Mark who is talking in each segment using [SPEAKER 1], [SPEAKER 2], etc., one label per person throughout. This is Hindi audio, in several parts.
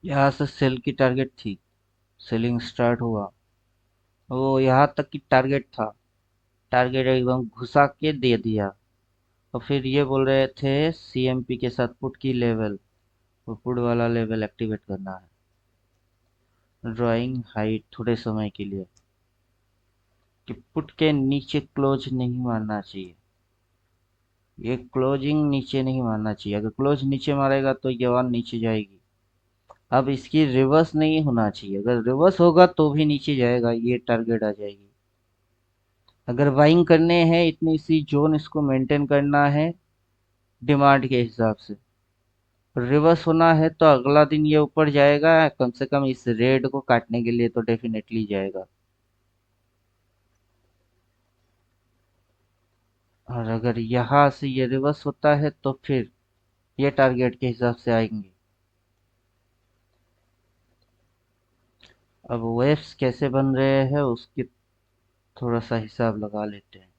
[SPEAKER 1] यहाँ से सेल की टारगेट थी, सेलिंग स्टार्ट हुआ, वो यहाँ तक की टारगेट था, टारगेट एकदम घुसा के दे दिया। और फिर ये बोल रहे थे सीएमपी के साथ पुट की लेवल, वो पुट वाला लेवल एक्टिवेट करना है, ड्राइंग हाइट थोड़े समय के लिए, कि पुट के नीचे क्लोज नहीं मारना चाहिए। ये क्लोजिंग नीचे नहीं मारना चाहिए, अगर क्लोज नीचे मारेगा तो ये और नीचे जाएगी। अब इसकी रिवर्स नहीं होना चाहिए, अगर रिवर्स होगा तो भी नीचे जाएगा, ये टारगेट आ जाएगी। अगर बाइंग करने हैं इतनी सी जोन, इसको मेंटेन करना है डिमांड के हिसाब से, रिवर्स होना है तो अगला दिन ये ऊपर जाएगा, कम से कम इस रेड को काटने के लिए तो डेफिनेटली जाएगा। और अगर यहाँ से ये रिवर्स होता है तो फिर ये टारगेट के हिसाब से आएंगे। अब वेव्स कैसे बन रहे हैं उसकी थोड़ा सा हिसाब लगा लेते हैं।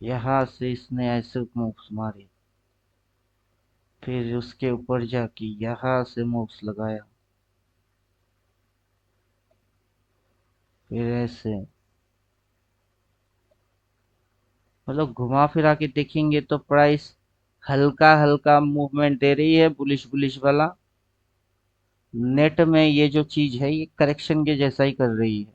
[SPEAKER 1] यहाँ से इसने ऐसे मूव्स मारे, फिर उसके ऊपर जाके यहाँ से मूव्स लगाया, फिर ऐसे, मतलब घुमा फिरा के देखेंगे तो प्राइस हल्का हल्का मूवमेंट दे रही है, बुलिश बुलिश वाला। नेट में ये जो चीज है ये करेक्शन के जैसा ही कर रही है।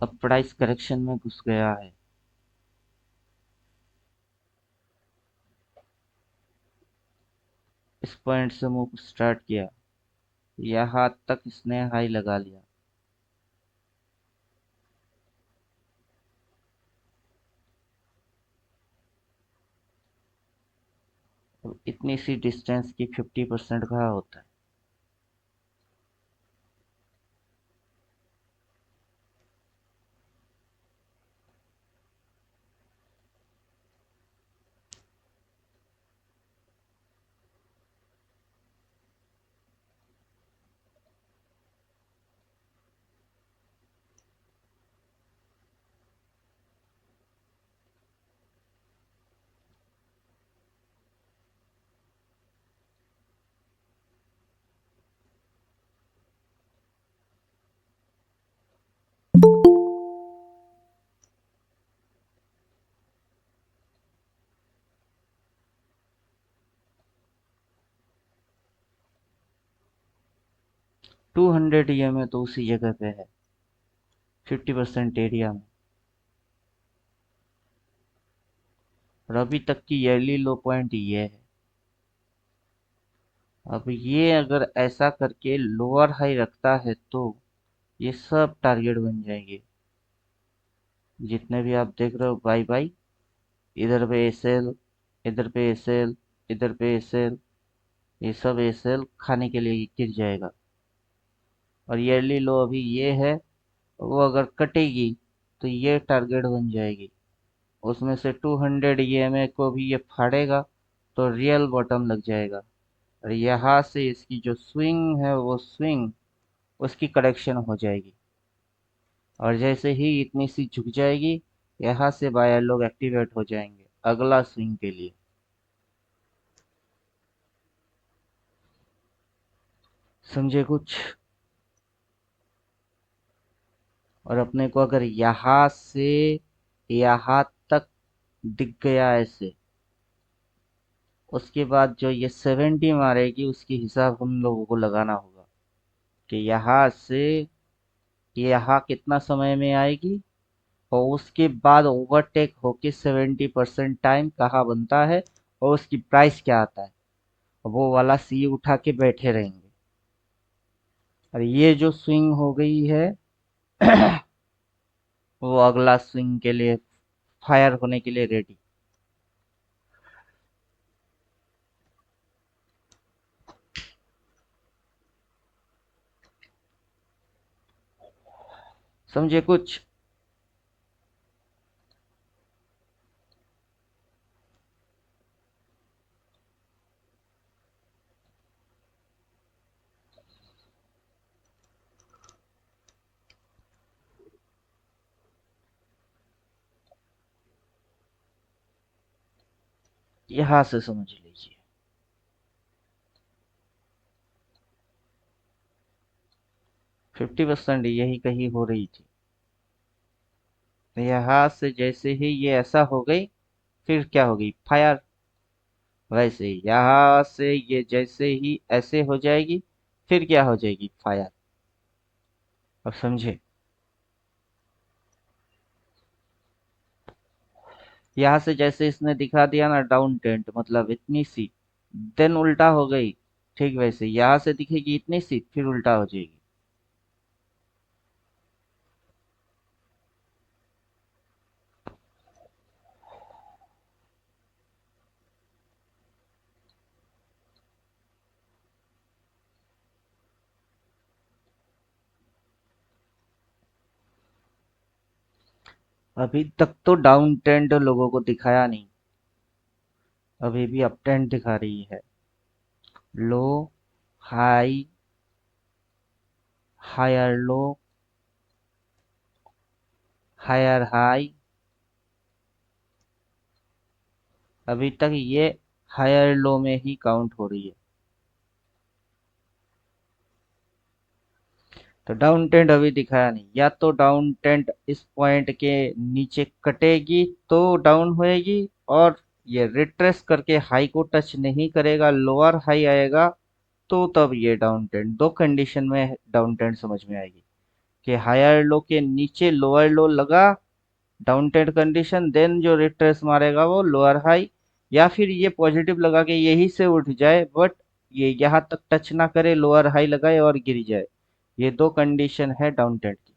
[SPEAKER 1] अब प्राइस करेक्शन में घुस गया है, इस पॉइंट से मूव स्टार्ट किया, यहाँ तक इसने हाई लगा लिया। अब इतनी सी डिस्टेंस की 50% कहाँ होता है। टू हंड्रेड में तो उसी जगह पे है, 50% एरिया में। और अभी तक की ईयरली लो पॉइंट ये है। अब ये अगर ऐसा करके लोअर हाई रखता है तो ये सब टारगेट बन जाएंगे, जितने भी आप देख रहे हो बाई बाई, इधर पे एसएल, इधर पे एसएल, इधर पे एसएल, ये सब एसएल खाने के लिए गिर जाएगा। और ईयरली लो अभी ये है, वो अगर कटेगी तो ये टारगेट बन जाएगी, उसमें से 200 ईएमए को भी ये फाड़ेगा तो रियल बॉटम लग जाएगा। और यहाँ से इसकी जो स्विंग है वो स्विंग, उसकी करेक्शन हो जाएगी। और जैसे ही इतनी सी झुक जाएगी, यहाँ से बायर लोग एक्टिवेट हो जाएंगे अगला स्विंग के लिए। समझे कुछ। और अपने को अगर यहाँ से यहाँ तक दिख गया ऐसे, उसके बाद जो ये 70 मारेगी उसकी हिसाब हम लोगों को लगाना होगा, कि यहाँ से यहाँ कितना समय में आएगी, और उसके बाद ओवरटेक होके 70% टाइम कहाँ बनता है, और उसकी प्राइस क्या आता है, वो वाला सी उठा के बैठे रहेंगे। और ये जो स्विंग हो गई है वो अगला स्विंग के लिए फायर होने के लिए रेडी। समझे कुछ। यहां से समझ लीजिए। 50% यही कहीं हो रही थी। यहाँ से जैसे ही ये ऐसा हो गई, फिर क्या होगी, फायर। वैसे यहाँ से ये जैसे ही ऐसे हो जाएगी, फिर क्या हो जाएगी, फायर। अब समझे। यहाँ से जैसे इसने दिखा दिया ना डाउन टेंट, मतलब इतनी सी, देन उल्टा हो गई। ठीक वैसे यहाँ से दिखेगी इतनी सी, फिर उल्टा हो जाएगी। अभी तक तो डाउन ट्रेंड लोगों को दिखाया नहीं, अभी भी अप ट्रेंड दिखा रही है। Low, high, higher low, higher high. अभी तक ये हायर लो में ही काउंट हो रही है। तो डाउन ट्रेंड अभी दिखाया नहीं, या तो डाउन ट्रेंड इस पॉइंट के नीचे कटेगी तो डाउन होएगी, और ये रिट्रेस करके हाई को टच नहीं करेगा, लोअर हाई आएगा, तो तब ये डाउन ट्रेंड। दो कंडीशन में डाउन ट्रेंड समझ में आएगी, कि हायर लो के नीचे लोअर लो लगा, डाउन ट्रेंड कंडीशन, देन जो रिट्रेस मारेगा वो लोअर हाई, या फिर ये पॉजिटिव लगा के यही से उठ जाए, बट ये यहाँ तक टच ना करे, लोअर हाई लगाए और गिर जाए। ये दो कंडीशन है डाउन ट्रेंड की।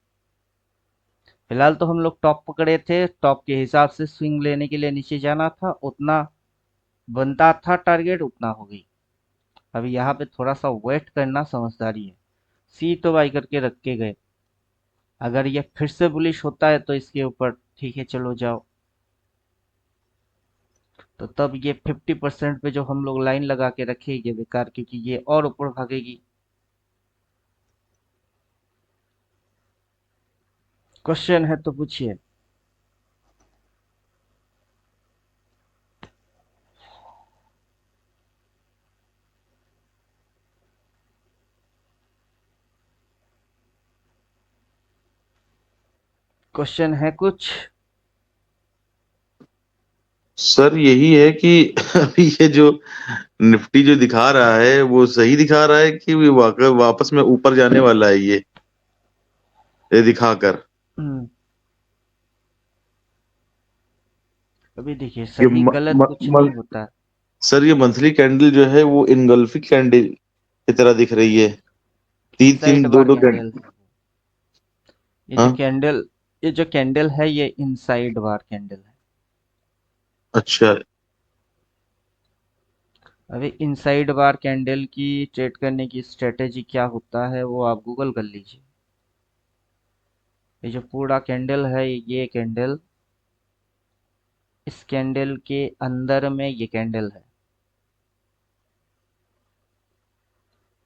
[SPEAKER 1] फिलहाल तो हम लोग टॉप पकड़े थे, टॉप के हिसाब से स्विंग लेने के लिए नीचे जाना था, उतना बनता था टारगेट, उतना हो गई। अभी यहाँ पे थोड़ा सा वेट करना समझदारी है। सी तो बाई करके रख के गए, अगर ये फिर से बुलिश होता है तो इसके ऊपर ठीक है चलो जाओ। तो तब ये 50% पे जो हम लोग लाइन लगा के रखेंगे बेकार, क्योंकि ये और ऊपर भागेगी। क्वेश्चन है तो पूछिए। क्वेश्चन है कुछ।
[SPEAKER 2] सर यही है कि अभी ये जो निफ्टी जो दिखा रहा है वो सही दिखा रहा है कि वापस में ऊपर जाने वाला है ये दिखाकर।
[SPEAKER 1] हम्म, अभी देखिए
[SPEAKER 2] ये
[SPEAKER 1] सही
[SPEAKER 2] म,
[SPEAKER 1] गलत
[SPEAKER 2] म,
[SPEAKER 1] कुछ
[SPEAKER 2] म,
[SPEAKER 1] नहीं होता।
[SPEAKER 2] सर ये मंथली कैंडल जो है वो इनगल्फिंग कैंडल की तरह दिख रही है। तीन
[SPEAKER 1] इनसाइड
[SPEAKER 2] तीन दो
[SPEAKER 1] बार
[SPEAKER 2] दो
[SPEAKER 1] कैंडल
[SPEAKER 2] कैंडल।
[SPEAKER 1] है ये जो
[SPEAKER 2] हाँ।
[SPEAKER 1] कैंडल, ये जो कैंडल है ये इनसाइड बार कैंडल है।
[SPEAKER 2] अच्छा।
[SPEAKER 1] अभी इनसाइड बार कैंडल की ट्रेड करने की स्ट्रेटेजी क्या होता है वो आप गूगल कर लीजिए। ये जो पूरा कैंडल है, ये कैंडल, इस कैंडल के अंदर में ये कैंडल है,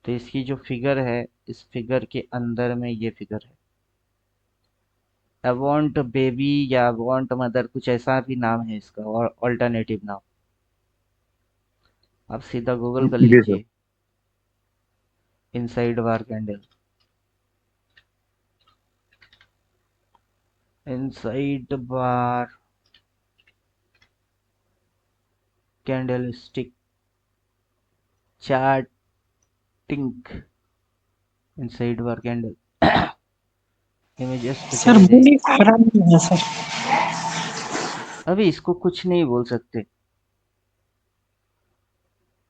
[SPEAKER 1] तो इसकी जो फिगर है, इस फिगर के अंदर में ये फिगर है। अवॉन्ट बेबी या अवॉन्ट मदर, कुछ ऐसा भी नाम है इसका, और ऑल्टरनेटिव नाम। आप सीधा गूगल कर
[SPEAKER 2] जी सर।
[SPEAKER 1] लीजिए, इनसाइड बार कैंडल, इनसाइड बार कैंडल स्टिक चार्टिंग, इनसाइड बार कैंडल। इमेजेस पे
[SPEAKER 3] सर
[SPEAKER 1] चले जाइए।
[SPEAKER 3] बोली खराब नहीं है सर।
[SPEAKER 1] अभी इसको कुछ नहीं बोल सकते,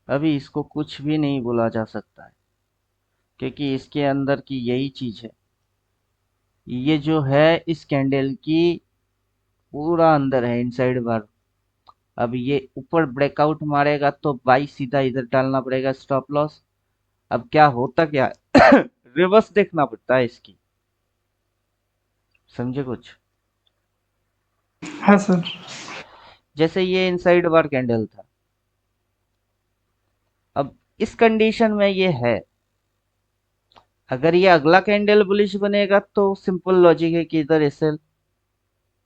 [SPEAKER 1] अभी इसको कुछ भी नहीं बोला जा सकता है, क्योंकि इसके अंदर की यही चीज है। ये जो है इस कैंडल की पूरा अंदर है इनसाइड बार। अब ये ऊपर ब्रेकआउट मारेगा तो बाई सीधा इधर डालना पड़ेगा स्टॉप लॉस। अब क्या होता क्या है रिवर्स देखना पड़ता है इसकी। समझे कुछ।
[SPEAKER 3] हाँ सर।
[SPEAKER 1] जैसे ये इनसाइड बार कैंडल था, अब इस कंडीशन में ये है, अगर ये अगला कैंडल बुलिश बनेगा तो सिंपल लॉजिक है कि इधर एसएल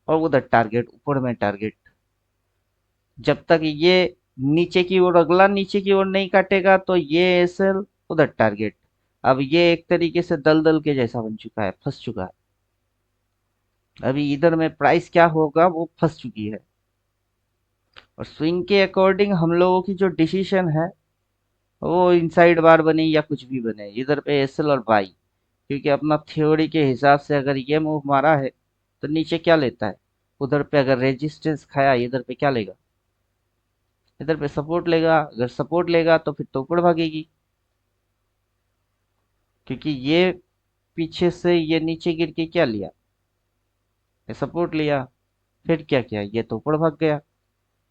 [SPEAKER 1] और उधर टारगेट, ऊपर में टारगेट। जब तक ये नीचे की ओर, अगला नीचे की ओर नहीं काटेगा तो ये एसएल, उधर टारगेट। अब ये एक तरीके से दलदल के जैसा बन चुका है, फंस चुका है। अभी इधर में प्राइस क्या होगा वो फंस चुकी है। और स्विंग के अकॉर्डिंग हम लोगों की जो डिसीजन है, वो इनसाइड बार बने या कुछ भी बने, इधर पे एसएल और बाई। क्योंकि अपना थ्योरी के हिसाब से अगर ये मूव मारा है तो नीचे क्या लेता है, उधर पे अगर रेजिस्टेंस खाया इधर पे क्या लेगा, इधर पे सपोर्ट लेगा। अगर सपोर्ट लेगा तो फिर तो ऊपर भागेगी। क्योंकि ये पीछे से ये नीचे गिर के क्या लिया, ये सपोर्ट लिया। फिर क्या किया, ये तो ऊपर भाग गया।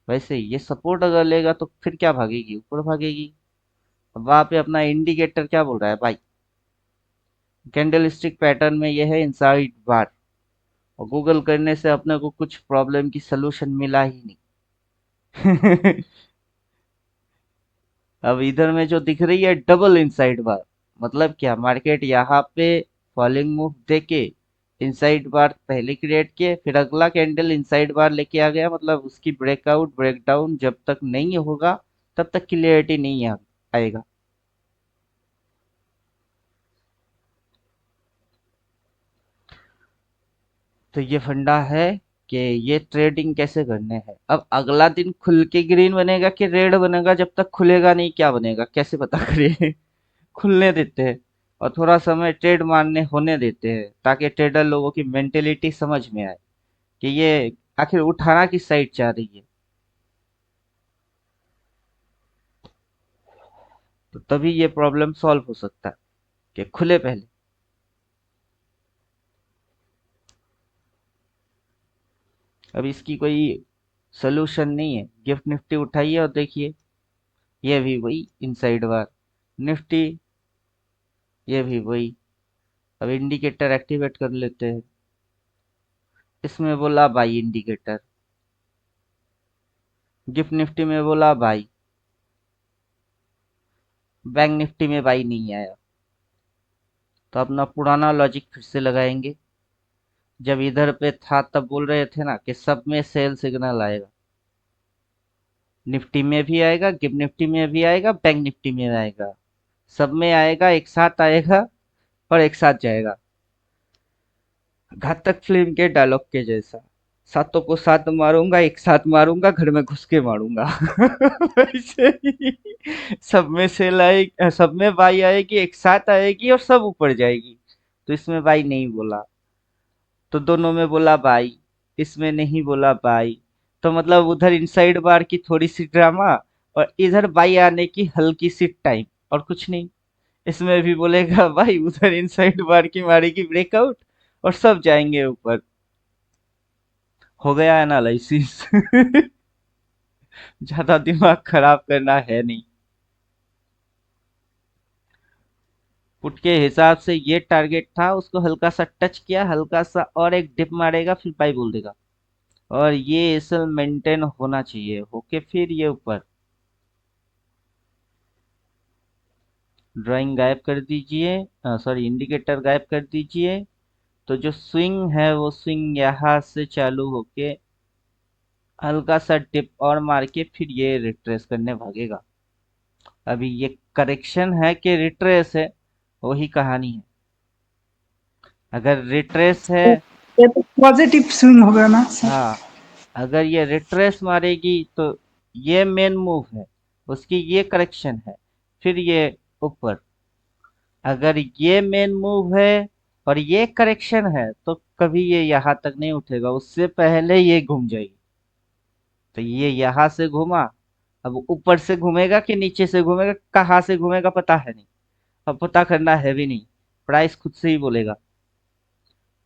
[SPEAKER 1] वैसे ही ये सपोर्ट अगर लेगा तो फिर क्या भागेगी, ऊपर भागेगी। अब वहां पे अपना इंडिकेटर क्या बोल रहा है भाई, कैंडल स्टिक पैटर्न में ये है इनसाइड बार। और गूगल करने से अपने को कुछ प्रॉब्लम की सोल्यूशन मिला ही नहीं। अब इधर में जो दिख रही है डबल इनसाइड बार, मतलब क्या, मार्केट यहाँ पे फॉलिंग मूव देके इनसाइड बार पहले क्रिएट किए, फिर अगला कैंडल इनसाइड बार लेके आ गया। मतलब उसकी ब्रेकआउट ब्रेकडाउन जब तक नहीं होगा तब तक क्लियरिटी नहीं आएगा। तो ये फंडा है कि ये ट्रेडिंग कैसे करने हैं। अब अगला दिन खुल के ग्रीन बनेगा कि रेड बनेगा, जब तक खुलेगा नहीं क्या बनेगा कैसे पता करें। खुलने देते हैं और थोड़ा समय ट्रेड मारने होने देते हैं, ताकि ट्रेडर लोगों की मेंटेलिटी समझ में आए कि ये आखिर उठाना किस साइड चाह रही है। तो तभी ये प्रॉब्लम सॉल्व हो सकता है कि खुले पहले। अब इसकी कोई सोल्यूशन नहीं है। गिफ्ट निफ्टी उठाइए और देखिए, ये भी वही इनसाइड बार। निफ्टी, ये भी वही। अब इंडिकेटर एक्टिवेट कर लेते हैं। इसमें बोला बाई इंडिकेटर, गिफ्ट निफ्टी में बोला बाई, बैंक निफ्टी में बाई नहीं आया। तो अपना पुराना लॉजिक फिर से लगाएंगे। जब इधर पे था तब बोल रहे थे ना कि सब में सेल सिग्नल आएगा, निफ्टी में भी आएगा, गिफ्ट निफ्टी में भी आएगा, बैंक निफ्टी में आएगा। सब में आएगा, एक साथ आएगा और एक साथ जाएगा। घातक फिल्म के डायलॉग के जैसा, सातों को साथ मारूंगा, एक साथ मारूंगा, घर में घुस के मारूंगा। वैसे ही सब में सेल आएगी, सब में बाई आएगी, एक साथ आएगी और सब ऊपर जाएगी। तो इसमें बाई नहीं बोला, तो दोनों में बोला बाई, इसमें नहीं बोला बाई। तो मतलब उधर इनसाइड बार की थोड़ी सी ड्रामा और इधर बाई आने की हल्की सी टाइम, और कुछ नहीं। इसमें भी बोलेगा भाई, उधर इनसाइड बार की मारेगी ब्रेकआउट और सब जाएंगे ऊपर। हो गया एनालिसिस। ज्यादा दिमाग खराब करना है नहीं। पुट के हिसाब से ये टारगेट था, उसको हल्का सा टच किया, हल्का सा और एक डिप मारेगा फिर बाई बोल देगा। और ये एसल मेंटेन होना चाहिए, होके फिर ये ऊपर। ड्राइंग गायब कर दीजिए, सॉरी इंडिकेटर गायब कर दीजिए। तो जो स्विंग है वो स्विंग यहाँ से चालू होके हल्का सा डिप और मार के फिर ये रिट्रेस करने भागेगा। अभी ये करेक्शन है कि रिट्रेस है, वही कहानी है। अगर रिट्रेस है,
[SPEAKER 3] ये तो पॉजिटिव स्विंग होगा ना सर?
[SPEAKER 1] हाँ, अगर ये रिट्रेस मारेगी तो ये मेन मूव है, उसकी ये करेक्शन है, फिर ये ऊपर। अगर ये मेन मूव है और ये करेक्शन है तो कभी ये यहाँ तक नहीं उठेगा, उससे पहले ये घूम जाएगी। तो ये यहाँ से घूमा, अब ऊपर से घूमेगा कि नीचे से घूमेगा, कहाँ से घूमेगा पता है नहीं। अब पता करना है भी नहीं, प्राइस खुद से ही बोलेगा।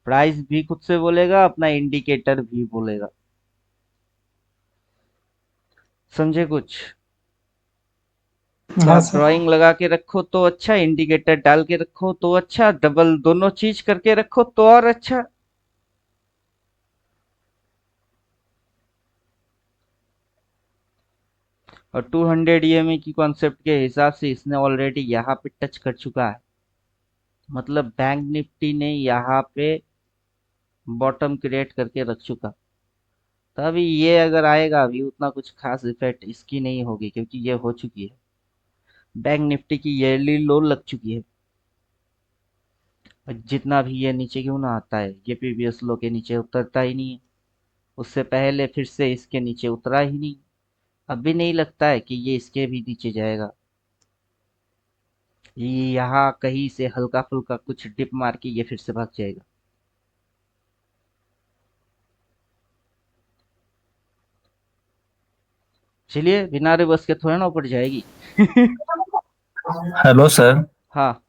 [SPEAKER 1] प्राइस भी खुद से बोलेगा, अपना इंडिकेटर भी बोलेगा। समझे कुछ?
[SPEAKER 3] हाँ
[SPEAKER 1] चाहे
[SPEAKER 3] सर।
[SPEAKER 1] ड्राइंग लगा के रखो तो अच्छा, इंडिकेटर डाल के रखो तो अच्छा, डबल दोनों चीज करके रखो तो और अच्छा। और 200 ईएमए की कॉन्सेप्ट के हिसाब से इसने ऑलरेडी यहाँ पे टच कर चुका है। मतलब बैंक निफ्टी ने यहाँ पे बॉटम क्रिएट करके रख चुका। तो अभी ये अगर आएगा, अभी उतना कुछ खास इफेक्ट इसकी नहीं होगी, क्योंकि ये हो चुकी है। बैंक निफ्टी की ईयरली लो लग चुकी है। और जितना भी ये नीचे क्यों ना आता है, ये प्रीवियस लो के नीचे उतरता ही नहीं है। उससे पहले फिर से इसके नीचे उतरा ही नहीं। अब भी नहीं लगता है कि ये इसके भी नीचे जाएगा। ये यहाँ कहीं से हल्का फुल्का कुछ डिप मार के ये फिर से भाग जाएगा। चलिए, बिना रिवर्स के थोड़ा ना ऊपर जाएगी।
[SPEAKER 4] Hello sir.
[SPEAKER 1] हाँ।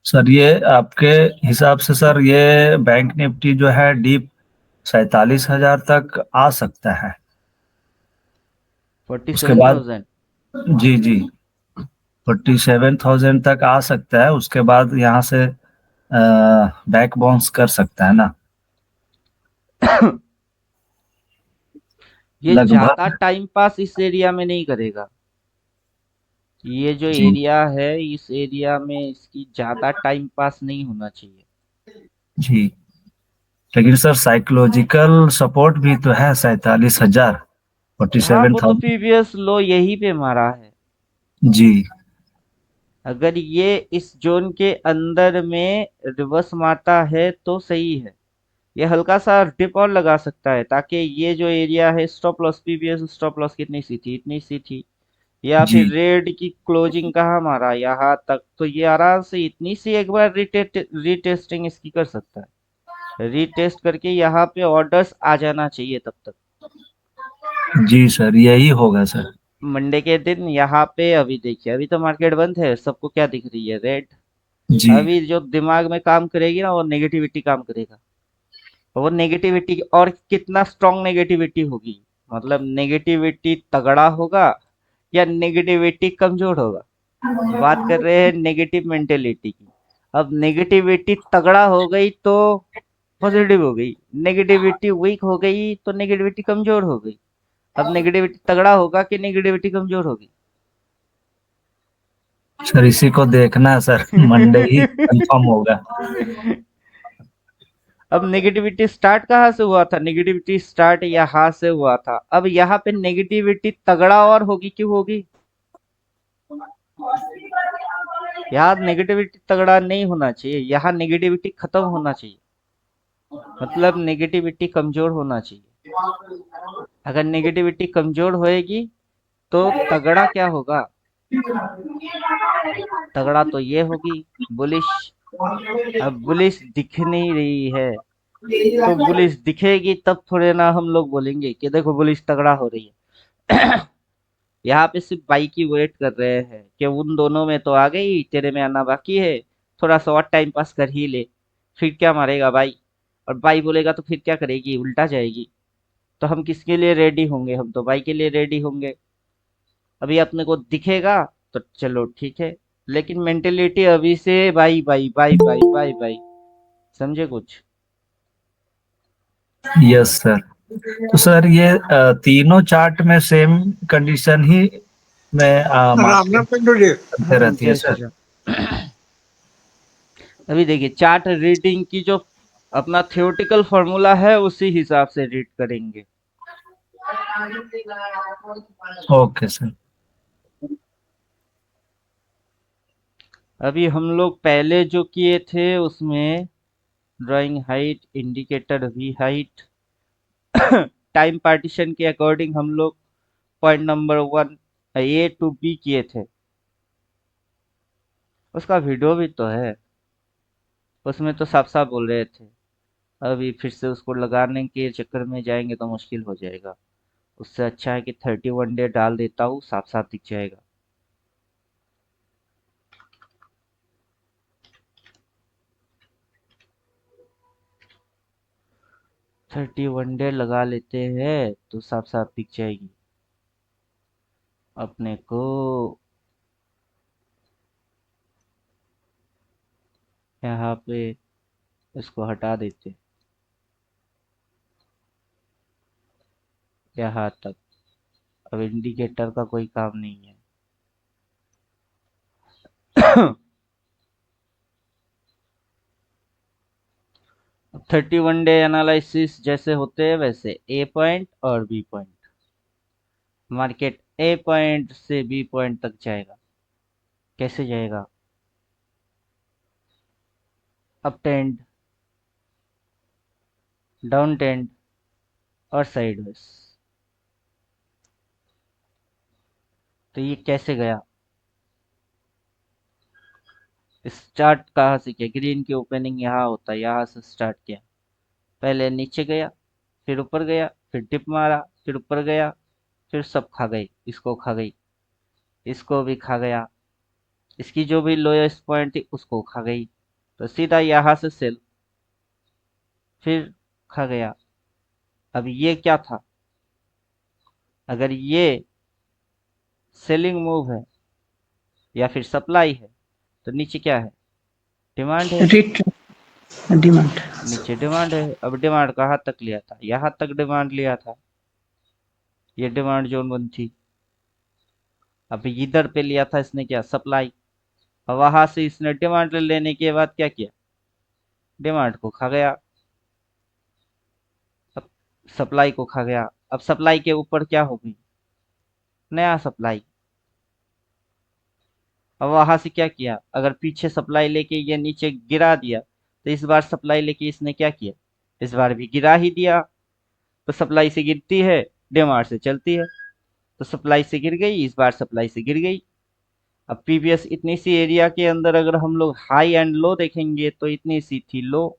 [SPEAKER 4] सर ये आपके हिसाब से सर ये बैंक निफ्टी जो है डीप 47,000 तक आ सकता है?
[SPEAKER 1] फोर्टी
[SPEAKER 4] उसके
[SPEAKER 1] सेवन
[SPEAKER 4] बाद
[SPEAKER 1] थाउजेंड
[SPEAKER 4] जी जी 47,000 तक आ सकता है, उसके बाद यहाँ से बैक बाउंस कर सकता है ना
[SPEAKER 1] ये ज्यादा
[SPEAKER 4] लगभग।
[SPEAKER 1] टाइम पास इस एरिया में नहीं करेगा। ये जो
[SPEAKER 4] जी
[SPEAKER 1] एरिया है, इस एरिया में इसकी ज्यादा टाइम पास नहीं होना चाहिए।
[SPEAKER 4] जी, लेकिन सर साइकोलॉजिकल सपोर्ट भी तो है 47,000, फोर्टी
[SPEAKER 1] हाँ,
[SPEAKER 4] सेवन
[SPEAKER 1] वो तो
[SPEAKER 4] थाउजेंड
[SPEAKER 1] प्रीवियस लो यही पे मारा है।
[SPEAKER 4] जी
[SPEAKER 1] अगर ये इस जोन के अंदर में रिवर्स मारता है तो सही है। ये हल्का सा डिप और लगा सकता है, ताकि ये जो एरिया है, stop loss, previous stop loss कितनी सी थी, इतनी सी थी। या
[SPEAKER 4] जी
[SPEAKER 1] फिर रेड की क्लोजिंग कहाँ मारा, यहाँ तक, तो ये आराम से इतनी सी एक बार रीटेस्टिंग इसकी कर सकता है। रीटेस्ट करके यहाँ पे ऑर्डर्स आ जाना चाहिए तब तक।
[SPEAKER 4] जी सर, यही होगा सर।
[SPEAKER 1] मंडे के दिन यहाँ पे, अभी देखिए, अभी तो मार्केट बंद है, सबको क्या दिख रही है, रेड।
[SPEAKER 4] जी
[SPEAKER 1] अभी जो दिमाग में काम करेगी ना, वो नेगेटिविटी काम करेगा। वो नेगेटिविटी, और कितना स्ट्रांग नेगेटिविटी होगी, मतलब नेगेटिविटी तगड़ा होगा या नेगेटिविटी कमजोर होगा। बात कर रहे हैं नेगेटिव मेंटेलिटी की। अब नेगेटिविटी तगड़ा हो गई तो पॉजिटिव हो गई, नेगेटिविटी वीक हो गई तो नेगेटिविटी कमजोर हो गई। अब नेगेटिविटी तगड़ा होगा कि नेगेटिविटी कमजोर होगी?
[SPEAKER 4] सर इसी को देखना है सर, मंडे ही कंफर्म होगा।
[SPEAKER 1] अब नेगेटिविटी स्टार्ट कहाँ से हुआ था? नेगेटिविटी स्टार्ट यहाँ से हुआ था। अब यहाँ पे नेगेटिविटी तगड़ा और होगी, क्यों होगी? यहाँ नेगेटिविटी तगड़ा नहीं होना चाहिए, यहाँ नेगेटिविटी खत्म होना चाहिए। मतलब नेगेटिविटी कमजोर होना चाहिए। अगर नेगेटिविटी कमजोर होएगी तो तगड़ा क्या होगा? तगड़ा तो ये होगी, बुलिश। अब बुलिश दिख नहीं रही है, तो बुलिश दिखेगी तब थोड़े ना हम लोग बोलेंगे कि देखो बुलिश तगड़ा हो रही है। यहाँ पे सिर्फ बाई की वेट कर रहे हैं कि उन दोनों में तो आ गई, तेरे में आना बाकी है, थोड़ा सा और टाइम पास कर ही ले। फिर क्या मारेगा बाई? और बाई बोलेगा तो फिर क्या करेगी, उल्टा जाएगी। तो हम किसके लिए रेडी होंगे? हम तो बाई के लिए रेडी होंगे। अभी अपने को दिखेगा तो चलो ठीक है, लेकिन मेंटेलिटी अभी से by by by by by by. समझे कुछ?
[SPEAKER 4] Yes sir. तो सर ये तीनों चार्ट में सेम कंडीशन ही में
[SPEAKER 3] राम राम
[SPEAKER 4] मार्केट
[SPEAKER 3] पेंडोले।
[SPEAKER 4] चलते रहती है
[SPEAKER 1] जय श्री
[SPEAKER 4] सर?
[SPEAKER 1] राम। अभी देखिए, चार्ट रीडिंग की जो अपना थियोरेटिकल फॉर्मूला है, उसी हिसाब से रीड करेंगे।
[SPEAKER 4] Okay sir.
[SPEAKER 1] अभी हम लोग पहले जो किए थे उसमें drawing height, indicator V height, time partition के अकॉर्डिंग हम लोग point number 1 A to B किए थे। उसका वीडियो भी तो है, उसमें तो साफ साफ बोल रहे थे। अभी फिर से उसको लगाने के चक्कर में जाएंगे तो मुश्किल हो जाएगा। उससे अच्छा है कि 31 डे डाल देता हूँ, साफ साफ दिख जाएगा। 31 डे लगा लेते हैं तो साफ साफ दिख जाएगी अपने को। यहाँ पे इसको हटा देते, यहाँ तक। अब इंडिकेटर का कोई काम नहीं है। अब 31 डे एनालिसिस जैसे होते हैं वैसे ए पॉइंट और बी पॉइंट। मार्केट ए पॉइंट से बी पॉइंट तक जाएगा। कैसे जाएगा? अप ट्रेंड, डाउन ट्रेंड और साइडवेज। तो ये कैसे गया? स्टार्ट कहाँ से किया? ग्रीन की ओपनिंग यहाँ होता है, यहाँ से स्टार्ट किया। पहले नीचे गया, फिर ऊपर गया, फिर टिप मारा, फिर ऊपर गया, फिर सब खा गई। इसको खा गई, इसको भी खा गया, इसकी जो भी लोएस्ट पॉइंट थी उसको खा गई। तो सीधा यहाँ से सेल, फिर खा गया। अब ये क्या था? अगर ये सेलिंग मूव है या फिर सप्लाई है तो नीचे क्या है? डिमांड है।
[SPEAKER 3] Writ demand.
[SPEAKER 1] नीचे डिमांड है। अब डिमांड कहाँ तक लिया था? यहाँ तक डिमांड लिया था। ये डिमांड जोन वन थी। अब इधर पे लिया था इसने क्या? सप्लाई। और वहां से इसने डिमांड लेने के बाद क्या किया? डिमांड को खा गया। अब सप्लाई को खा गया। अब सप्लाई के ऊपर क्या होगी? नया सप्लाई। अब वहां से क्या किया? अगर पीछे सप्लाई लेके ये नीचे गिरा दिया तो इस बार सप्लाई लेके इसने क्या किया? इस बार भी गिरा ही दिया। तो सप्लाई से गिरती है, डिमांड से चलती है। तो सप्लाई से गिर गई, इस बार सप्लाई से गिर गई। अब प्रीवियस इतनी सी एरिया के अंदर अगर हम लोग हाई एंड लो देखेंगे तो इतनी सी थी लो,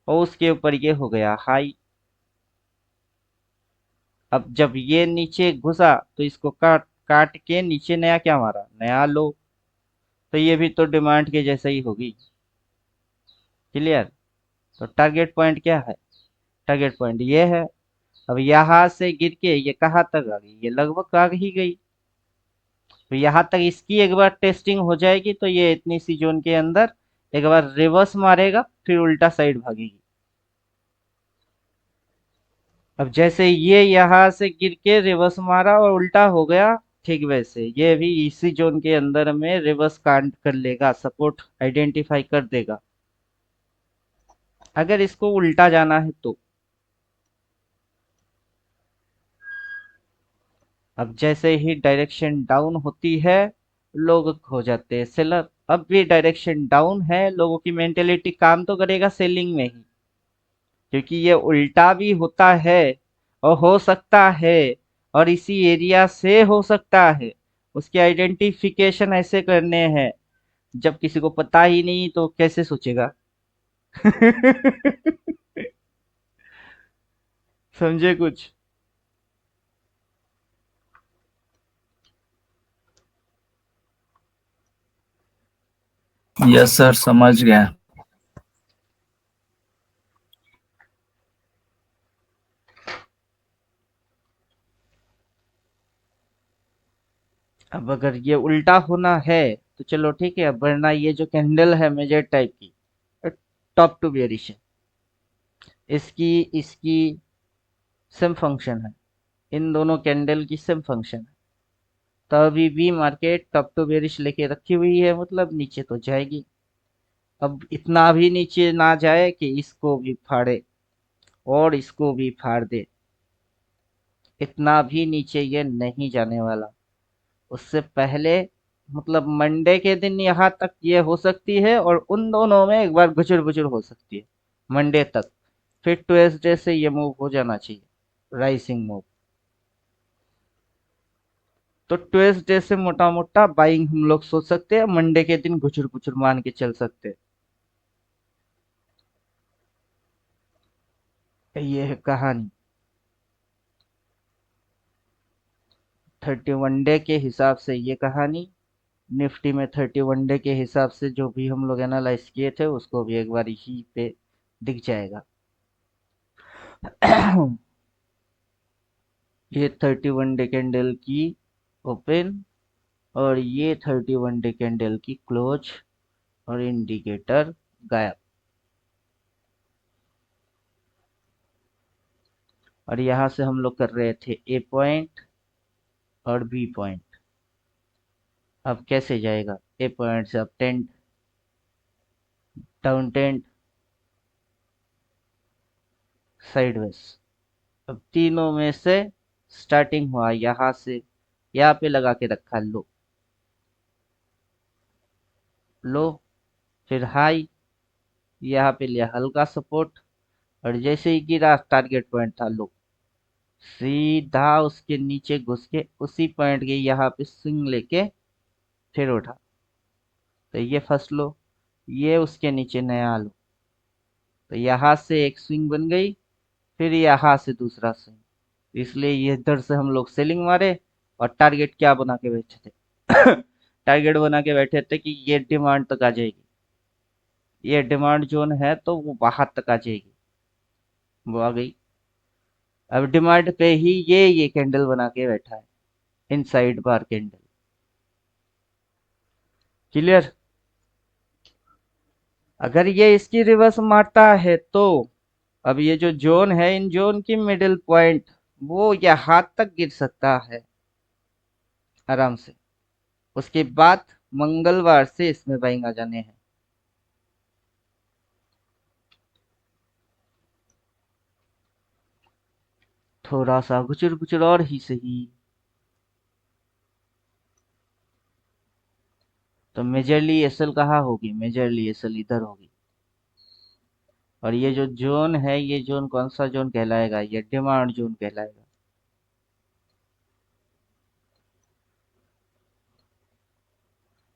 [SPEAKER 1] और उसके ऊपर ये हो गया हाई। अब जब ये नीचे घुसा तो इसको काट काट के नीचे नया क्या मारा? नया लो। तो ये भी तो डिमांड के जैसा ही होगी। क्लियर? तो टारगेट पॉइंट क्या है? टारगेट पॉइंट ये है। अब यहाँ से गिर के ये कहाँ तक आ गई? ये लगभग आ ही गई। तो यहाँ तक इसकी एक बार टेस्टिंग हो जाएगी तो ये इतनी सी जोन के अंदर एक बार रिवर्स मारेगा, फिर उल्टा साइड भागेगी। अब जैसे ये यहाँ से गिर के रिवर्स मारा और उल्टा हो गया, ठीक वैसे ये भी इसी जोन के अंदर में रिवर्स कांड कर लेगा, सपोर्ट आइडेंटिफाई कर देगा। अगर इसको उल्टा जाना है तो अब जैसे ही डायरेक्शन डाउन होती है लोग हो जाते हैं सेलर। अब भी डायरेक्शन डाउन है, लोगों की मेंटेलिटी काम तो करेगा सेलिंग में ही, क्योंकि ये उल्टा भी होता है और हो सकता है, और इसी एरिया से हो सकता है। उसके आइडेंटिफिकेशन ऐसे करने हैं, जब किसी को पता ही नहीं तो कैसे सोचेगा? समझे कुछ?
[SPEAKER 4] यस सर, समझ गया।
[SPEAKER 1] अब अगर ये उल्टा होना है तो चलो ठीक है, वरना ये जो कैंडल है मेजर टाइप की, टॉप टू बेयरिश है। इसकी इसकी सेम फंक्शन है, इन दोनों कैंडल की सेम फंक्शन है। तो अभी भी मार्केट टॉप टू बेयरिश लेके रखी हुई है, मतलब नीचे तो जाएगी। अब इतना भी नीचे ना जाए कि इसको भी फाड़े और इसको भी फाड़ दे। इतना भी नीचे ये नहीं जाने वाला। उससे पहले मतलब मंडे के दिन यहाँ तक ये हो सकती है, और उन दोनों में एक बार गुजर गुजर हो सकती है मंडे तक। फिर ट्यूसडे से ये मूव हो जाना चाहिए, राइसिंग मूव। तो ट्यूसडे से मोटा मोटा बाइंग हम लोग सोच सकते हैं, मंडे के दिन गुजर गुजर मान के चल सकते हैं। ये है कहानी 31 डे के हिसाब से। ये कहानी निफ्टी में 31 डे के हिसाब से जो भी हम लोग एनालाइज किए थे उसको भी एक बार यहीं पे दिख जाएगा। ये 31 डे कैंडल की ओपन, और ये 31 डे कैंडल की क्लोज, और इंडिकेटर गायब। और यहाँ से हम लोग कर रहे थे ए पॉइंट और बी पॉइंट। अब कैसे जाएगा? ए पॉइंट से up tent, down tent, sideways. अब तीनों में से स्टार्टिंग हुआ यहां से, यहाँ पे लगा के रखा, लो लो, फिर हाई, यहाँ पे लिया हल्का सपोर्ट, और जैसे ही गिरा टारगेट पॉइंट था लो, सीधा उसके नीचे घुस के उसी पॉइंट के यहाँ पे स्विंग लेके फिर उठा। तो ये फर्स्ट लो, ये उसके नीचे नया लो, तो यहाँ से एक स्विंग बन गई, फिर यहाँ से दूसरा स्विंग। इसलिए ये इधर से हम लोग सेलिंग मारे, और टारगेट क्या बना के बैठे थे टारगेट बना के बैठे थे कि ये डिमांड तक आ जाएगी, ये डिमांड जोन है तो वो बाहर तक आ जाएगी, वो आ गई। अब डिमांड पे ही ये कैंडल बना के बैठा है, इनसाइड बार कैंडल। क्लियर? अगर ये इसकी रिवर्स मारता है तो अब ये जो जोन है, इन जोन की मिडिल पॉइंट वो यहाँ तक गिर सकता है आराम से। उसके बाद मंगलवार से इसमें बाइंग आ जाने हैं। थोड़ा सा गुचर गुचर और ही सही। तो मेजरली एसएल कहाँ होगी? मेजरली एसएल इधर होगी। और ये जो जोन है, ये जोन कौन सा जोन कहलाएगा? ये डिमांड जोन कहलाएगा।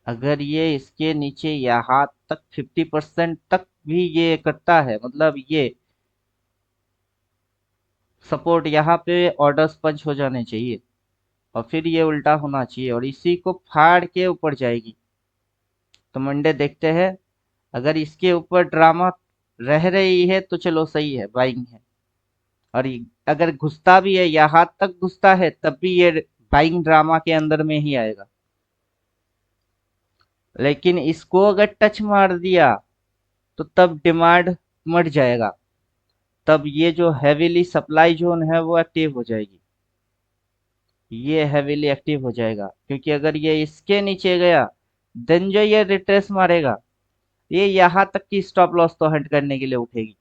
[SPEAKER 1] अगर ये इसके नीचे यहाँ तक 50% तक भी ये करता है, मतलब ये सपोर्ट यहाँ पे ऑर्डर्स पंच हो जाने चाहिए, और फिर ये उल्टा होना चाहिए, और इसी को फाड़ के ऊपर जाएगी। तो मंडे देखते हैं, अगर इसके ऊपर ड्रामा रह रही है तो चलो सही है, बाइंग है। और अगर घुसता भी है, यहाँ तक घुसता है, तब भी ये बाइंग ड्रामा के अंदर में ही आएगा। लेकिन इसको अगर टच मार दिया तो तब डिमांड मर जाएगा, तब ये जो हैवीली सप्लाई जोन है वो एक्टिव हो जाएगी, ये हैवीली एक्टिव हो जाएगा। क्योंकि अगर ये इसके नीचे गया, देन जो ये रिट्रेस मारेगा, ये यहाँ तक की स्टॉप लॉस तो हट करने के लिए उठेगी,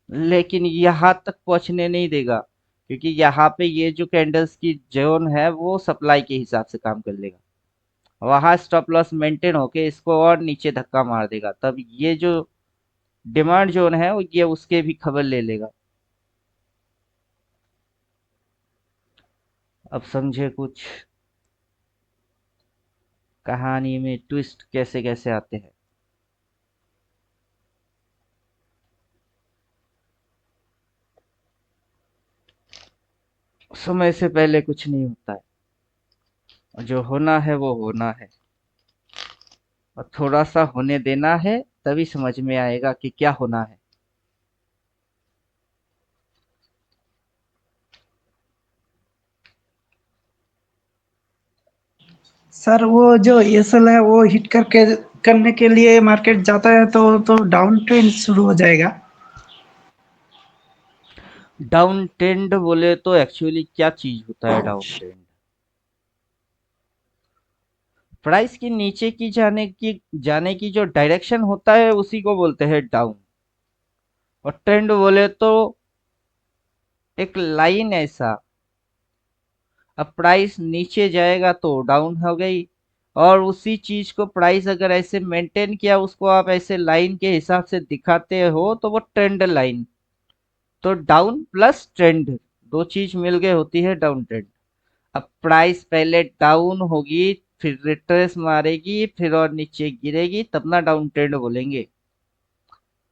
[SPEAKER 1] लेकिन यहाँ तक पहुंचने नहीं देगा, क्योंकि यहाँ पे ये जो कैंडल्स की जोन है वो सप्लाई के हिसाब से काम कर लेगा। वहां स्टॉप लॉस मेंटेन होके इसको और नीचे धक्का मार देगा, तब ये जो डिमांड जोन है ये उसके भी खबर ले लेगा। अब समझे कुछ कहानी में ट्विस्ट कैसे कैसे आते हैं। समय से पहले कुछ नहीं होता है, जो होना है वो होना है, और थोड़ा सा होने देना है, तभी समझ में आएगा कि क्या होना है।
[SPEAKER 3] सर वो जो एसएल है वो हिट करके करने के लिए मार्केट जाता है तो डाउन ट्रेंड शुरू हो जाएगा।
[SPEAKER 1] डाउन ट्रेंड बोले तो एक्चुअली क्या चीज होता है डाउन ट्रेंड? प्राइस की नीचे की जाने की जो डायरेक्शन होता है उसी को बोलते हैं डाउन। और ट्रेंड बोले तो एक लाइन ऐसा, अब प्राइस नीचे जाएगा तो डाउन हो गई, और उसी चीज को प्राइस अगर ऐसे मेंटेन किया, उसको आप ऐसे लाइन के हिसाब से दिखाते हो तो वो ट्रेंड लाइन। तो डाउन प्लस ट्रेंड दो चीज मिल के होती है डाउन ट्रेंड। अब प्राइस पहले डाउन होगी, फिर रिट्रेस मारेगी, फिर और नीचे गिरेगी, तब ना डाउन ट्रेंड बोलेंगे।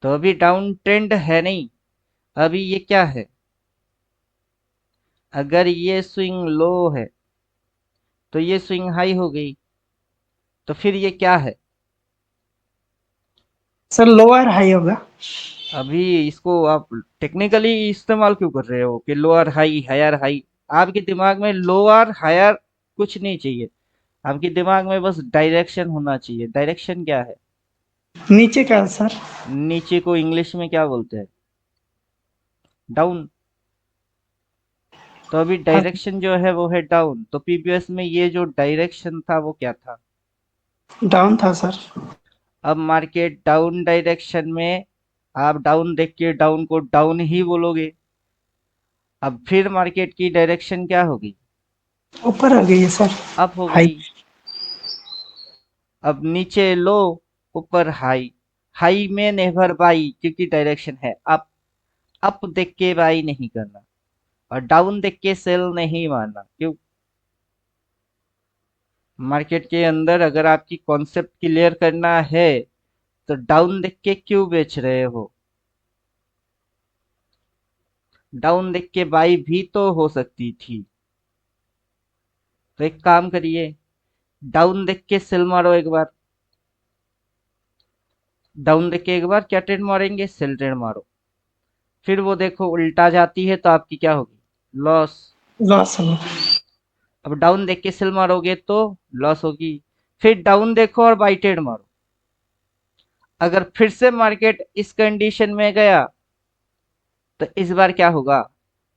[SPEAKER 1] तो अभी डाउन ट्रेंड है नहीं, अभी ये क्या है? अगर ये स्विंग लो है तो ये स्विंग हाई हो गई, तो फिर ये क्या है?
[SPEAKER 3] सर लोअर हाई होगा।
[SPEAKER 1] अभी इसको आप टेक्निकली इस्तेमाल क्यों कर रहे हो कि लोअर हाई हायर हाई? आपके दिमाग में लोअर हायर कुछ नहीं चाहिए, आपके दिमाग में बस डायरेक्शन होना चाहिए। डायरेक्शन क्या है?
[SPEAKER 3] नीचे का सर।
[SPEAKER 1] नीचे को इंग्लिश में क्या बोलते हैं? डाउन। तो अभी
[SPEAKER 3] हाँ,
[SPEAKER 1] डायरेक्शन जो है वो है डाउन, तो पीपीएस में ये जो डायरेक्शन था वो क्या था?
[SPEAKER 3] डाउन था सर।
[SPEAKER 1] अब मार्केट डाउन डायरेक्शन में आप डाउन देख के डाउन को डाउन ही बोलोगे। अब फिर मार्केट की डायरेक्शन क्या होगी?
[SPEAKER 3] ऊपर आ गई है सर।
[SPEAKER 1] अप हो
[SPEAKER 3] हाई।
[SPEAKER 1] गई। अब नीचे लो, ऊपर हाई। हाई में नेवर बाई, क्योंकि डायरेक्शन है अप। अप देख के बाई नहीं करना, और डाउन देख के सेल नहीं मारना। क्यों? मार्केट के अंदर अगर आपकी कॉन्सेप्ट क्लियर करना है तो डाउन देख के क्यों बेच रहे हो? डाउन देख के बाई भी तो हो सकती थी। तो एक काम करिए, डाउन देख के सेल मारो एक बार। डाउन देख के एक बार क्या ट्रेड मारेंगे? सेल ट्रेड मारो। फिर वो देखो उल्टा जाती है तो आपकी क्या होगी? लॉस।
[SPEAKER 3] लॉस हो।
[SPEAKER 1] अब डाउन देख के सेल मारोगे तो लॉस होगी। फिर डाउन देखो और बाई ट्रेड मारो। अगर फिर से मार्केट इस कंडीशन में गया तो इस बार क्या होगा?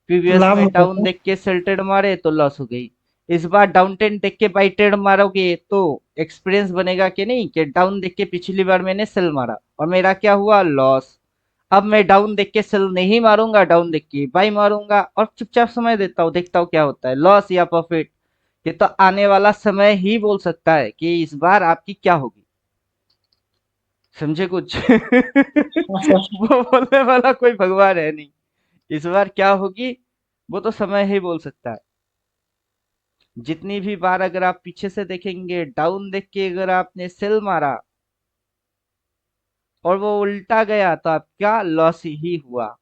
[SPEAKER 1] प्रीवियस
[SPEAKER 3] लाभ
[SPEAKER 1] में
[SPEAKER 3] होगा
[SPEAKER 1] डाउन
[SPEAKER 3] सर।
[SPEAKER 1] देख के सेल ट्रेड मारे तो लॉस हो गई। इस बार डाउन ट्रेंड देख के बाई ट्रेड मारोगे तो एक्सपीरियंस बनेगा कि नहीं, कि डाउन देख के पिछली बार मैंने सेल मारा और मेरा क्या हुआ? लॉस। अब मैं डाउन देख के सेल नहीं मारूंगा, डाउन देख के बाई मारूंगा और चुपचाप समय देता हूँ, देखता हूँ क्या होता है, लॉस या प्रॉफिट। ये तो आने वाला समय ही बोल सकता है कि इस बार आपकी क्या होगी। समझे कुछ?
[SPEAKER 3] हाँ सर।
[SPEAKER 1] वो बोलने वाला कोई भगवान है नहीं। इस बार क्या होगी वो तो समय ही बोल सकता है। जितनी भी बार अगर आप पीछे से देखेंगे, डाउन देख के अगर आपने सेल मारा और वो उल्टा गया तो आप क्या? लॉस ही हुआ।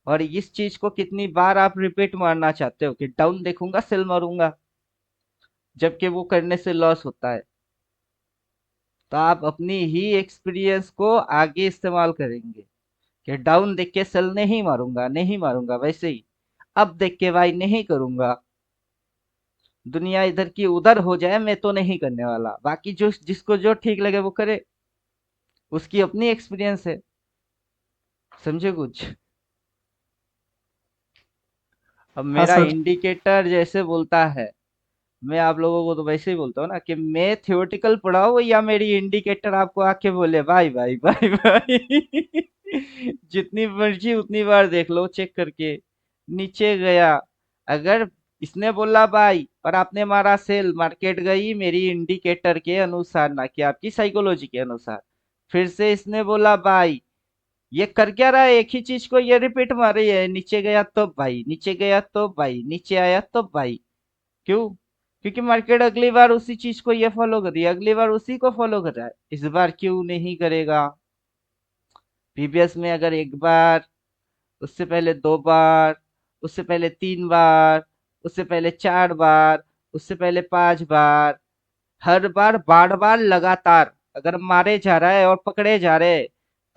[SPEAKER 1] और इस चीज को कितनी बार आप रिपीट मारना चाहते हो कि डाउन देखूंगा सेल मारूंगा, जबकि वो करने से लॉस होता है। तो आप अपनी ही एक्सपीरियंस को आगे इस्तेमाल करेंगे कि डाउन देख के सेल नहीं मारूंगा, नहीं मारूंगा, वैसे ही अब देख के बाई नहीं करूंगा। दुनिया इधर की उधर हो जाए मैं तो नहीं करने वाला, बाकी जो जिसको जो ठीक लगे वो करे, उसकी अपनी एक्सपीरियंस है। समझे कुछ? अब
[SPEAKER 3] हाँ
[SPEAKER 1] मेरा
[SPEAKER 3] सर।
[SPEAKER 1] इंडिकेटर जैसे बोलता है, मैं आप लोगों को तो वैसे ही बोलता हूँ ना कि मैं थियोरेटिकल पढ़ाऊँ या मेरी इंडिकेटर आपको आके बोले भाई भाई भाई भाई। जितनी मर्जी उतनी बार देख लो चेक करके। नीचे गया, अगर इसने बोला बाई और आपने मारा सेल, मार्केट गई मेरी इंडिकेटर के अनुसार, ना कि आपकी साइकोलॉजी के अनुसार। फिर से इसने बोला बाई, ये कर क्या रहा है? एक ही चीज को ये रिपीट मार रही है, नीचे गया तो बाई, नीचे गया तो बाई, नीचे आया तो बाई। क्यों? क्योंकि मार्केट अगली बार उसी चीज को ये फॉलो कर रही है, अगली बार उसी को फॉलो कर रहा है, इस बार क्यों नहीं करेगा? प्रीवियस में अगर एक बार, उससे पहले दो बार, उससे पहले तीन बार, उससे पहले चार बार, उससे पहले पांच बार, हर बार बार बार लगातार अगर मारे जा रहा है और पकड़े जा रहे हैं,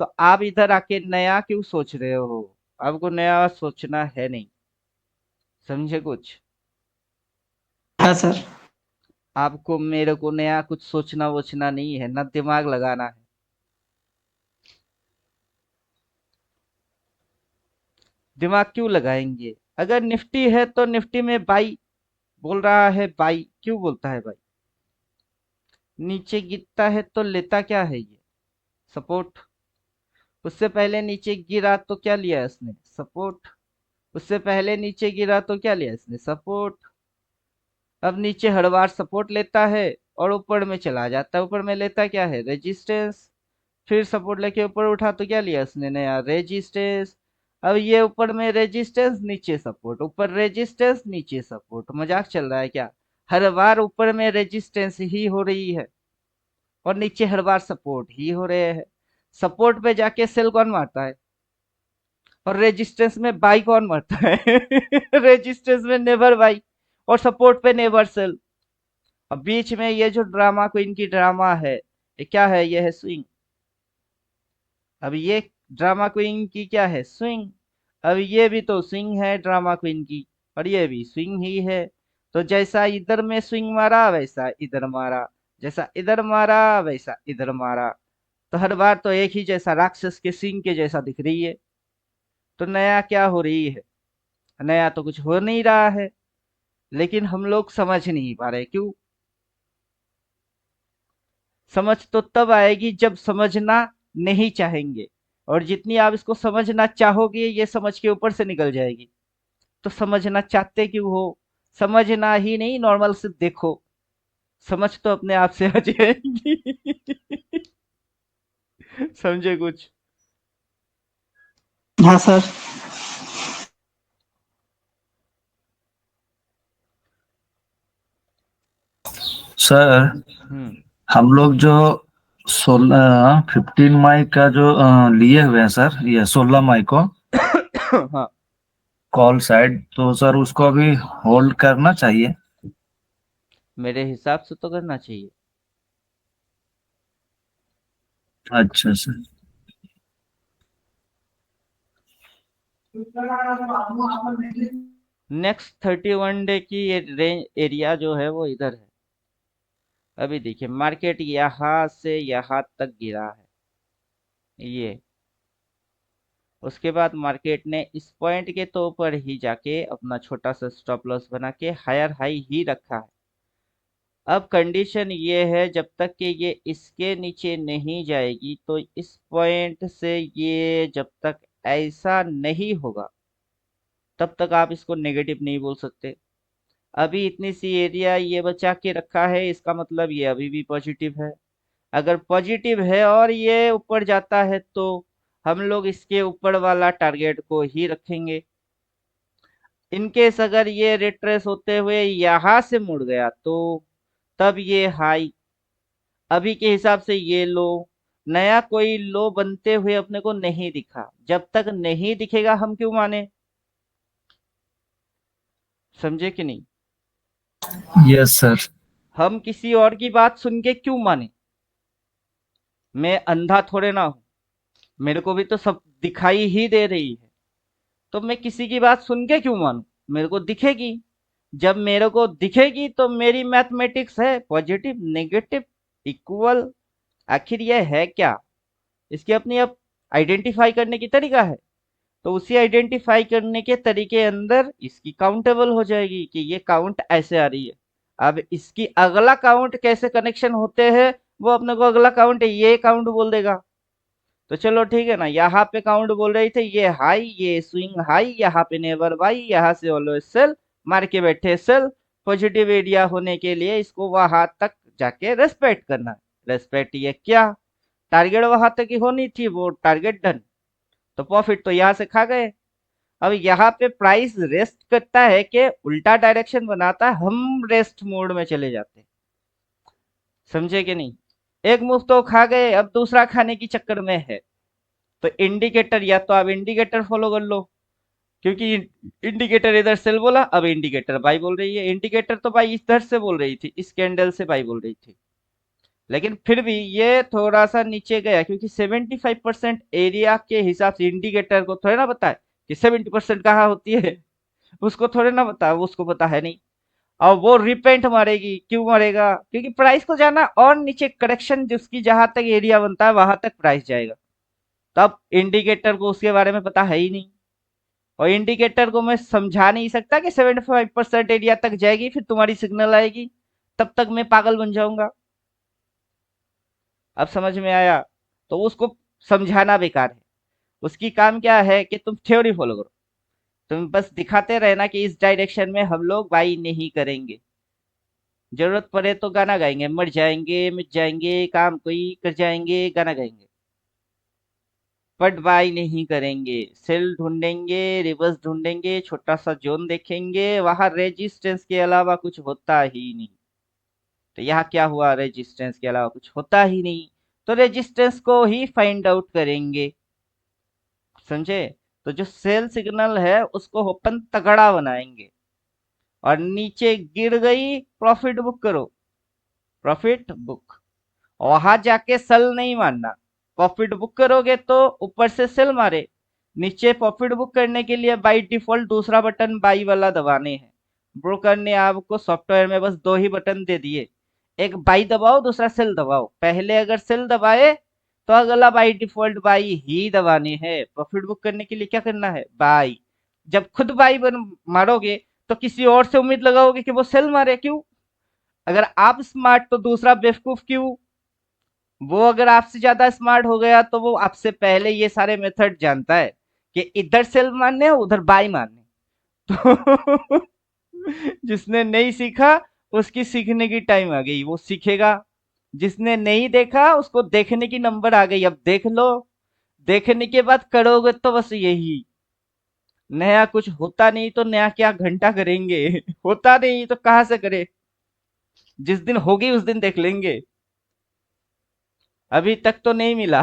[SPEAKER 1] तो आप इधर आके नया क्यों सोच रहे हो? आपको नया सोचना है नहीं। समझे कुछ?
[SPEAKER 3] हाँ सर।
[SPEAKER 1] आपको मेरे को नया कुछ सोचना वोचना नहीं है, ना दिमाग लगाना है। दिमाग क्यों लगाएंगे? अगर निफ्टी है तो निफ्टी में बाई बोल रहा है, बाई क्यों बोलता है बाई? नीचे गिरता है तो लेता क्या है ये? सपोर्ट। उससे पहले नीचे गिरा तो क्या लिया इसने? सपोर्ट। उससे पहले नीचे गिरा तो क्या लिया इसने? सपोर्ट। अब नीचे हर बार सपोर्ट लेता है और ऊपर में चला जाता है, ऊपर में लेता क्या है? रेजिस्टेंस। फिर सपोर्ट लेके ऊपर उठा तो क्या लिया इसने? नया रेजिस्टेंस। अब ये ऊपर में रेजिस्टेंस, नीचे सपोर्ट, ऊपर रेजिस्टेंस, नीचे सपोर्ट। मजाक चल रहा है क्या? हर बार ऊपर में रेजिस्टेंस ही हो रही है और नीचे हर बार सपोर्ट ही हो रहे हैं। सपोर्ट पे जाके सेल कौन मारता है? और रेजिस्टेंस में बाई कौन मारता है? रेजिस्टेंस में नेवर बाई और सपोर्ट पे नेवर सेल। अब बीच में ये जो ड्रामा क्वीन की ड्रामा है, ये क्या है? ये है स्विंग। अब ये ड्रामा क्वीन की क्या है? स्विंग। अब ये भी तो स्विंग है ड्रामा क्वीन की, और ये भी स्विंग ही है। तो जैसा इधर में स्विंग मारा वैसा इधर मारा, जैसा इधर मारा वैसा इधर मारा। तो हर बार तो एक ही जैसा राक्षस के सिंह के जैसा दिख रही है। तो नया क्या हो रही है? नया तो कुछ हो नहीं रहा है, लेकिन हम लोग समझ नहीं पा रहे। क्यों? समझ तो तब आएगी जब समझना नहीं चाहेंगे। और जितनी आप इसको समझना चाहोगे ये समझ के ऊपर से निकल जाएगी। तो समझना चाहते क्यों हो? समझना ही नहीं, नॉर्मल से देखो, समझ तो अपने आप से आ जाएगी। समझे कुछ?
[SPEAKER 3] हाँ सर।
[SPEAKER 4] सर
[SPEAKER 1] हम्म।
[SPEAKER 4] हम लोग जो 15 मई का जो लिए हुए हैं सर, ये 16 मई को
[SPEAKER 1] हाँ,
[SPEAKER 4] कॉल साइड, तो सर उसको अभी होल्ड करना चाहिए।
[SPEAKER 1] मेरे हिसाब से तो करना चाहिए।
[SPEAKER 4] अच्छा सर।
[SPEAKER 1] नेक्स्ट 31 डे की ये रेंज एरिया जो है वो इधर है। अभी देखिए मार्केट यहाँ से यहाँ तक गिरा है, ये। उसके बाद मार्केट ने इस पॉइंट के तो ऊपर ही जाके अपना छोटा सा स्टॉप लॉस बना के हायर हाई ही रखा है। अब कंडीशन ये है, जब तक कि ये इसके नीचे नहीं जाएगी, तो इस पॉइंट से ये जब तक ऐसा नहीं होगा तब तक आप इसको नेगेटिव नहीं बोल सकते। अभी इतनी सी एरिया ये बचा के रखा है, इसका मतलब ये अभी भी पॉजिटिव है। अगर पॉजिटिव है और ये ऊपर जाता है तो हम लोग इसके ऊपर वाला टारगेट को ही रखेंगे। इनकेस अगर ये रिट्रेस होते हुए यहाँ से मुड़ गया तो तब ये हाई, अभी के हिसाब से ये लो, नया कोई लो बनते हुए अपने को नहीं दिखा। जब तक नहीं दिखेगा हम क्यों माने? समझे कि नहीं?
[SPEAKER 4] Yes sir.
[SPEAKER 1] हम किसी और की बात सुन के क्यों माने? मैं अंधा थोड़े ना हूं, मेरे को भी तो सब दिखाई ही दे रही है। तो मैं किसी की बात सुन के क्यों मानूं? मेरे को दिखेगी। जब मेरे को दिखेगी तो मेरी मैथमेटिक्स है पॉजिटिव नेगेटिव इक्वल। आखिर ये है क्या? इसकी अपनी अब आइडेंटिफाई करने की तरीका है। तो उसी आइडेंटिफाई करने के तरीके अंदर इसकी काउंटेबल हो जाएगी कि ये काउंट ऐसे आ रही है। अब इसकी अगला काउंट कैसे कनेक्शन होते हैं, वो अपने को अगला काउंट ये काउंट बोल देगा। तो चलो ठीक है ना, यहाँ पे काउंट बोल रहे थे ये हाई, ये स्विंग हाई, यहाँ पे नेबर बाई, यहाँ से ऑलवेज सेल, मार के बैठे सेल। पॉजिटिव एरिया होने के लिए इसको वहां तक जाके रेस्पेक्ट करना है। रेस्पेक्ट ये क्या? टारगेट वहां तक की होनी थी, वो टारगेट डन। तो प्रॉफिट तो यहाँ से खा गए। अब यहाँ पे प्राइस रेस्ट करता है कि उल्टा डायरेक्शन बनाता है, हम रेस्ट मोड में चले जाते हैं। समझे कि नहीं? एक मुफ्त तो खा गए, अब दूसरा खाने की चक्कर में है। तो इंडिकेटर, या तो आप इंडिकेटर फॉलो कर लो, क्योंकि इंडिकेटर इधर सेल बोला, अब इंडिकेटर बाई बोल रही है। इंडिकेटर तो बाई इधर से बोल रही थी, इस कैंडल से बाई बोल रही थी। लेकिन फिर भी ये थोड़ा सा नीचे गया, क्योंकि 75% एरिया के हिसाब से इंडिकेटर को थोड़ा ना पता है कि 70% कहाँ होती है। उसको थोड़े ना पता, उसको पता है नहीं। और वो रिपेंट मारेगी, क्यों मारेगा? क्योंकि प्राइस को जाना और नीचे करेक्शन जिसकी जहां तक एरिया बनता है वहां तक प्राइस जाएगा। तब इंडिकेटर को उसके बारे में पता है ही नहीं। और इंडिकेटर को मैं समझा नहीं सकता कि 75% एरिया तक जाएगी फिर तुम्हारी सिग्नल आएगी, तब तक मैं पागल बन जाऊंगा। अब समझ में आया? तो उसको समझाना बेकार है। उसकी काम क्या है कि तुम थ्योरी फॉलो करो। तुम बस दिखाते रहना कि इस डायरेक्शन में हम लोग बाई नहीं करेंगे। जरूरत पड़े तो गाना गाएंगे, मर जाएंगे मिट जाएंगे काम कोई कर जाएंगे, गाना गाएंगे। बट बाई नहीं करेंगे। सेल ढूंढेंगे, रिवर्स ढूंढेंगे, छोटा सा जोन देखेंगे, वहां रेजिस्टेंस के अलावा कुछ होता ही नहीं। तो यहाँ क्या हुआ? रेजिस्टेंस के अलावा कुछ होता ही नहीं। तो रेजिस्टेंस को ही फाइंड आउट करेंगे। समझे? तो जो सेल सिग्नल है उसको अपन तगड़ा बनाएंगे। और नीचे गिर गई, प्रॉफिट बुक करो। प्रॉफिट बुक, वहां जाके सेल नहीं मारना। प्रॉफिट बुक करोगे तो ऊपर से सेल मारे, नीचे प्रॉफिट बुक करने के लिए बाई डिफॉल्ट दूसरा बटन बाई वाला दबाने हैं। ब्रोकर ने आपको सॉफ्टवेयर में बस दो ही बटन दे दिए, एक बाई दबाओ, दूसरा सेल दबाओ। पहले अगर सेल दबाए तो अगला बाई डिफॉल्ट बाई ही दबाने हैं। प्रॉफिट बुक करने के लिए क्या करना है? बाई। जब खुद बाई बन मारोगे तो किसी और से उम्मीद लगाओगे कि वो सेल मारे, क्यों? अगर आप स्मार्ट तो दूसरा बेवकूफ क्यों? वो अगर आपसे ज्यादा स्मार्ट हो गया तो वो आपसे पहले ये सारे मेथड जानता है कि इधर सेल मारने हैं उधर बाई मारने हैं। तो जिसने नहीं सीखा उसकी सीखने की टाइम आ गई, वो सीखेगा। जिसने नहीं देखा उसको देखने की नंबर आ गई, अब देख लो। देखने के बाद करोगे तो बस यही। नया कुछ होता नहीं तो नया क्या घंटा करेंगे। होता नहीं तो कहाँ से करे। जिस दिन होगी उस दिन देख लेंगे। अभी तक तो नहीं मिला।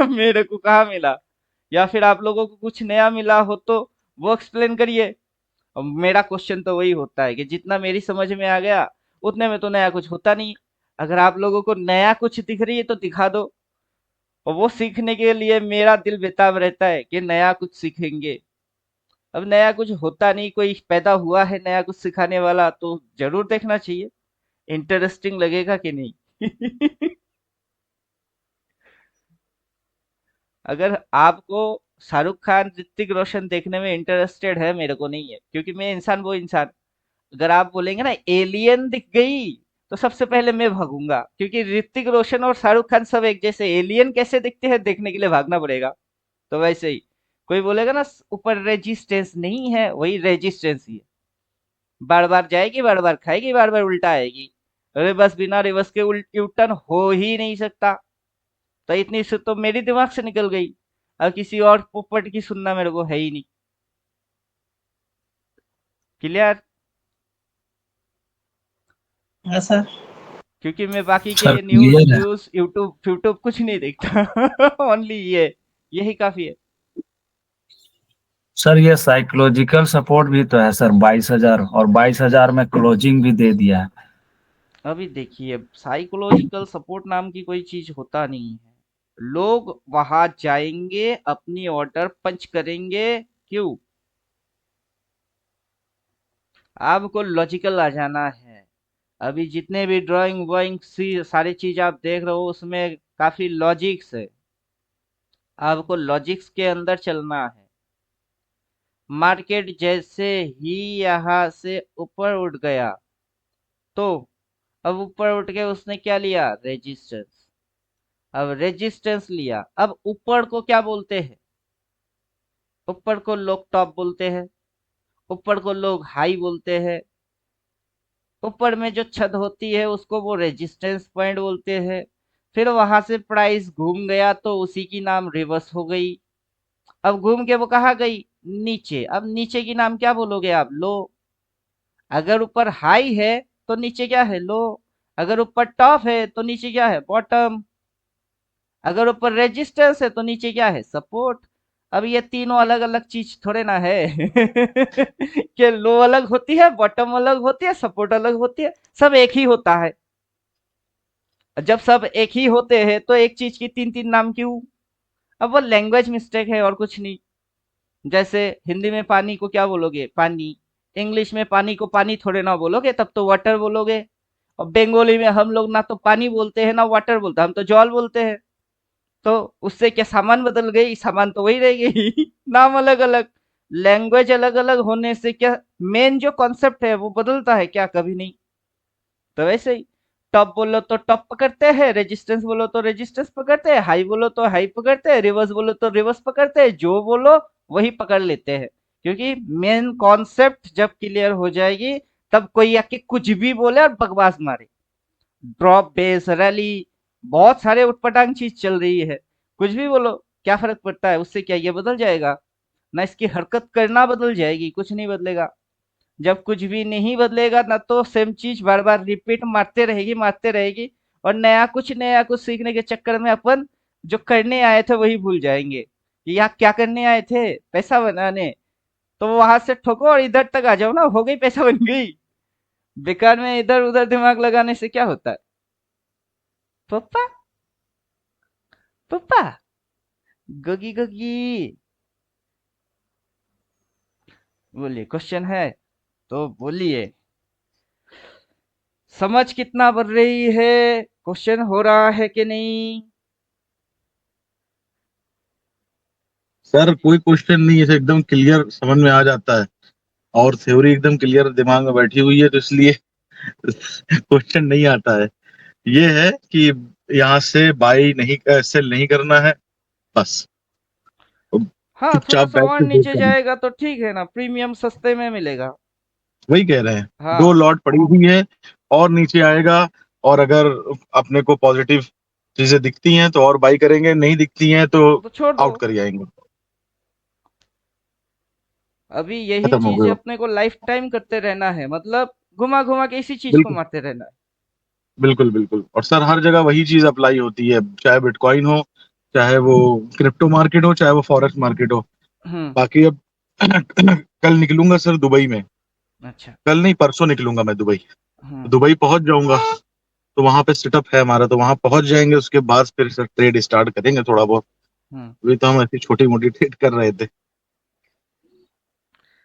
[SPEAKER 1] मेरे को कहाँ मिला। या फिर आप लोगों को कुछ नया मिला हो तो वो एक्सप्लेन करिए। और मेरा क्वेश्चन तो वही होता है कि जितना मेरी समझ में आ गया उतने में तो नया कुछ होता नहीं। अगर आप लोगों को नया कुछ दिख रही है तो दिखा दो। और वो सीखने के लिए मेरा दिल बेताब रहता है कि नया कुछ सीखेंगे। अब नया कुछ होता नहीं, कोई पैदा हुआ है नया कुछ सिखाने वाला तो जरूर देखना चाहिए। इंटरेस्टिंग लगेगा कि नहीं। अगर आपको शाहरुख खान ऋतिक रोशन देखने में इंटरेस्टेड है, मेरे को नहीं है, क्योंकि मैं इंसान वो इंसान। अगर आप बोलेंगे ना एलियन दिख गई तो सबसे पहले मैं भागूंगा, क्योंकि ऋतिक रोशन और शाहरुख खान सब एक जैसे, एलियन कैसे दिखते हैं देखने के लिए भागना पड़ेगा। तो वैसे ही कोई बोलेगा ना ऊपर रेजिस्टेंस नहीं है, वही रेजिस्टेंस ही है। बार बार जाएगी, बार बार खाएगी, बार बार उल्टा आएगी। अरे बस बिना रिवर्स के उल्ट यूटर्न हो ही नहीं सकता। तो इतनी से तो मेरी दिमाग से निकल गई। अब किसी और पोपट की सुनना मेरे को है ही नहीं। क्लियर।
[SPEAKER 3] हाँ सर।
[SPEAKER 1] क्योंकि मैं बाकी के
[SPEAKER 4] सर
[SPEAKER 1] न्यूज
[SPEAKER 4] क्लियर है।
[SPEAKER 1] व्यूज यूट्यूब यूट्यूब कुछ नहीं देखता। ओनली ये, यही काफी है।
[SPEAKER 4] सर ये साइकोलॉजिकल सपोर्ट भी तो है सर, 22,000, और 22,000 में क्लोजिंग भी दे दिया है।
[SPEAKER 1] अभी देखिए साइकोलॉजिकल सपोर्ट नाम की कोई चीज होता नहीं है। लोग वहां जाएंगे, अपनी ऑर्डर पंच करेंगे। क्यों? आपको लॉजिकल आ जाना है। अभी जितने भी ड्राइंग वाइंग सारी चीज आप देख रहे हो उसमें काफी लॉजिक्स है। आपको लॉजिक्स के अंदर चलना है। मार्केट जैसे ही यहाँ से ऊपर उठ गया तो अब ऊपर उठ के उसने क्या लिया? रेजिस्टेंस। अब रेजिस्टेंस लिया, अब ऊपर को क्या बोलते हैं? ऊपर को लोग टॉप बोलते हैं, ऊपर को लोग हाई बोलते हैं। ऊपर में जो छत होती है उसको वो रेजिस्टेंस पॉइंट बोलते हैं। फिर वहां से प्राइस घूम गया तो उसी की नाम रिवर्स हो गई। अब घूम के वो कहाँ गई? नीचे। अब नीचे की नाम क्या बोलोगे आप? लो। अगर ऊपर हाई है तो नीचे क्या है? लो। अगर ऊपर टॉप है तो नीचे क्या है? बॉटम। अगर ऊपर रेजिस्टेंस है तो नीचे क्या है? सपोर्ट। अब ये तीनों अलग अलग चीज थोड़े ना है। कि लो अलग होती है, बॉटम अलग होती है, सपोर्ट अलग होती है। सब एक ही होता है। जब सब एक ही होते हैं तो एक चीज की तीन तीन नाम क्यों? अब वो लैंग्वेज मिस्टेक है और कुछ नहीं। जैसे हिंदी में पानी को क्या बोलोगे? पानी। इंग्लिश में पानी को पानी थोड़े ना बोलोगे, तब तो वाटर बोलोगे। और बंगाली में हम लोग ना तो पानी बोलते हैं ना वाटर बोलते हैं, हम तो जल बोलते हैं। तो उससे क्या सामान बदल गई? सामान तो वही रह गई। नाम अलग अलग। लैंग्वेज अलग अलग होने से क्या मेन जो कॉन्सेप्ट है वो बदलता है क्या? कभी नहीं। तो वैसे ही टॉप बोलो तो टॉप पकड़ते हैं, रेजिस्टेंस बोलो तो रेजिस्टेंस पकड़ते हैं, हाई बोलो तो हाई पकड़ते हैं, रिवर्स बोलो तो रिवर्स पकड़ते हैं, जो बोलो वही पकड़ लेते हैं। क्योंकि मेन कॉन्सेप्ट जब क्लियर हो जाएगी तब कोई आके कुछ भी बोले और बकवास मारे। ड्रॉप बेस रैली, बहुत सारे उटपटांग चीज चल रही है। कुछ भी बोलो, क्या फर्क पड़ता है? उससे क्या ये बदल जाएगा? ना इसकी हरकत करना बदल जाएगी, कुछ नहीं बदलेगा। जब कुछ भी नहीं बदलेगा ना तो सेम चीज बार बार रिपीट मारते रहेगी। और नया कुछ सीखने के चक्कर में अपन जो करने आए थे वही भूल जाएंगे कि यहाँ क्या करने आए थे? पैसा बनाने। तो वहां से ठोको और इधर तक आ जाओ ना, हो गई, पैसा बन गई। बेकार में इधर उधर दिमाग लगाने से क्या होता है? पप्पा, पप्पा, गोगी गोगी। बोलिए, क्वेश्चन है तो बोलिए। समझ कितना बढ़ रही है? क्वेश्चन हो रहा है कि नहीं?
[SPEAKER 2] सर कोई क्वेश्चन नहीं है, एकदम क्लियर समझ में आ जाता है, और थ्योरी एकदम क्लियर दिमाग में बैठी हुई है, तो इसलिए क्वेश्चन नहीं आता है। ये है कि यहाँ से बाई नहीं, सेल नहीं करना है, बस
[SPEAKER 1] हाँ, थोड़ा
[SPEAKER 2] चुपचाप
[SPEAKER 1] सा
[SPEAKER 2] बैठ
[SPEAKER 1] और
[SPEAKER 2] के वेट
[SPEAKER 1] नीचे
[SPEAKER 2] करना।
[SPEAKER 1] जाएगा तो ठीक है ना, प्रीमियम सस्ते में मिलेगा।
[SPEAKER 2] वही कह रहे हैं, दो
[SPEAKER 1] हाँ,
[SPEAKER 2] लॉट पड़ी हुई है, और नीचे आएगा। और अगर अपने को पॉजिटिव चीजें दिखती हैं तो और बाई करेंगे, नहीं दिखती हैं तो
[SPEAKER 1] तो छोड़ दो।
[SPEAKER 2] आउट कर जाएंगे।
[SPEAKER 1] अभी यही
[SPEAKER 2] खत्म हो
[SPEAKER 1] चीज
[SPEAKER 2] गया।
[SPEAKER 1] अपने को लाइफ टाइम करते रहना है, मतलब घुमा घुमा के इसी चीज को
[SPEAKER 2] बिल्कुल
[SPEAKER 1] मारते रहना है।
[SPEAKER 2] बिल्कुल बिल्कुल। और सर हर जगह वही चीज अप्लाई होती है, चाहे बिटकॉइन हो, चाहे वो क्रिप्टो मार्केट हो, चाहे वो फॉरेक्स मार्केट हो।
[SPEAKER 1] हम्म।
[SPEAKER 2] बाकी अब कल निकलूंगा सर दुबई में।
[SPEAKER 1] अच्छा।
[SPEAKER 2] कल नहीं, परसों निकलूंगा मैं दुबई।
[SPEAKER 1] हम्म।
[SPEAKER 2] दुबई पहुंच जाऊंगा, तो वहां पे सेटअप है हमारा, तो वहां पहुंच जाएंगे, उसके बाद फिर सर ट्रेड स्टार्ट करेंगे थोड़ा बहुत।
[SPEAKER 1] हम्म।
[SPEAKER 2] अभी तो हम ऐसी छोटी मोटी ट्रेड कर रहे थे।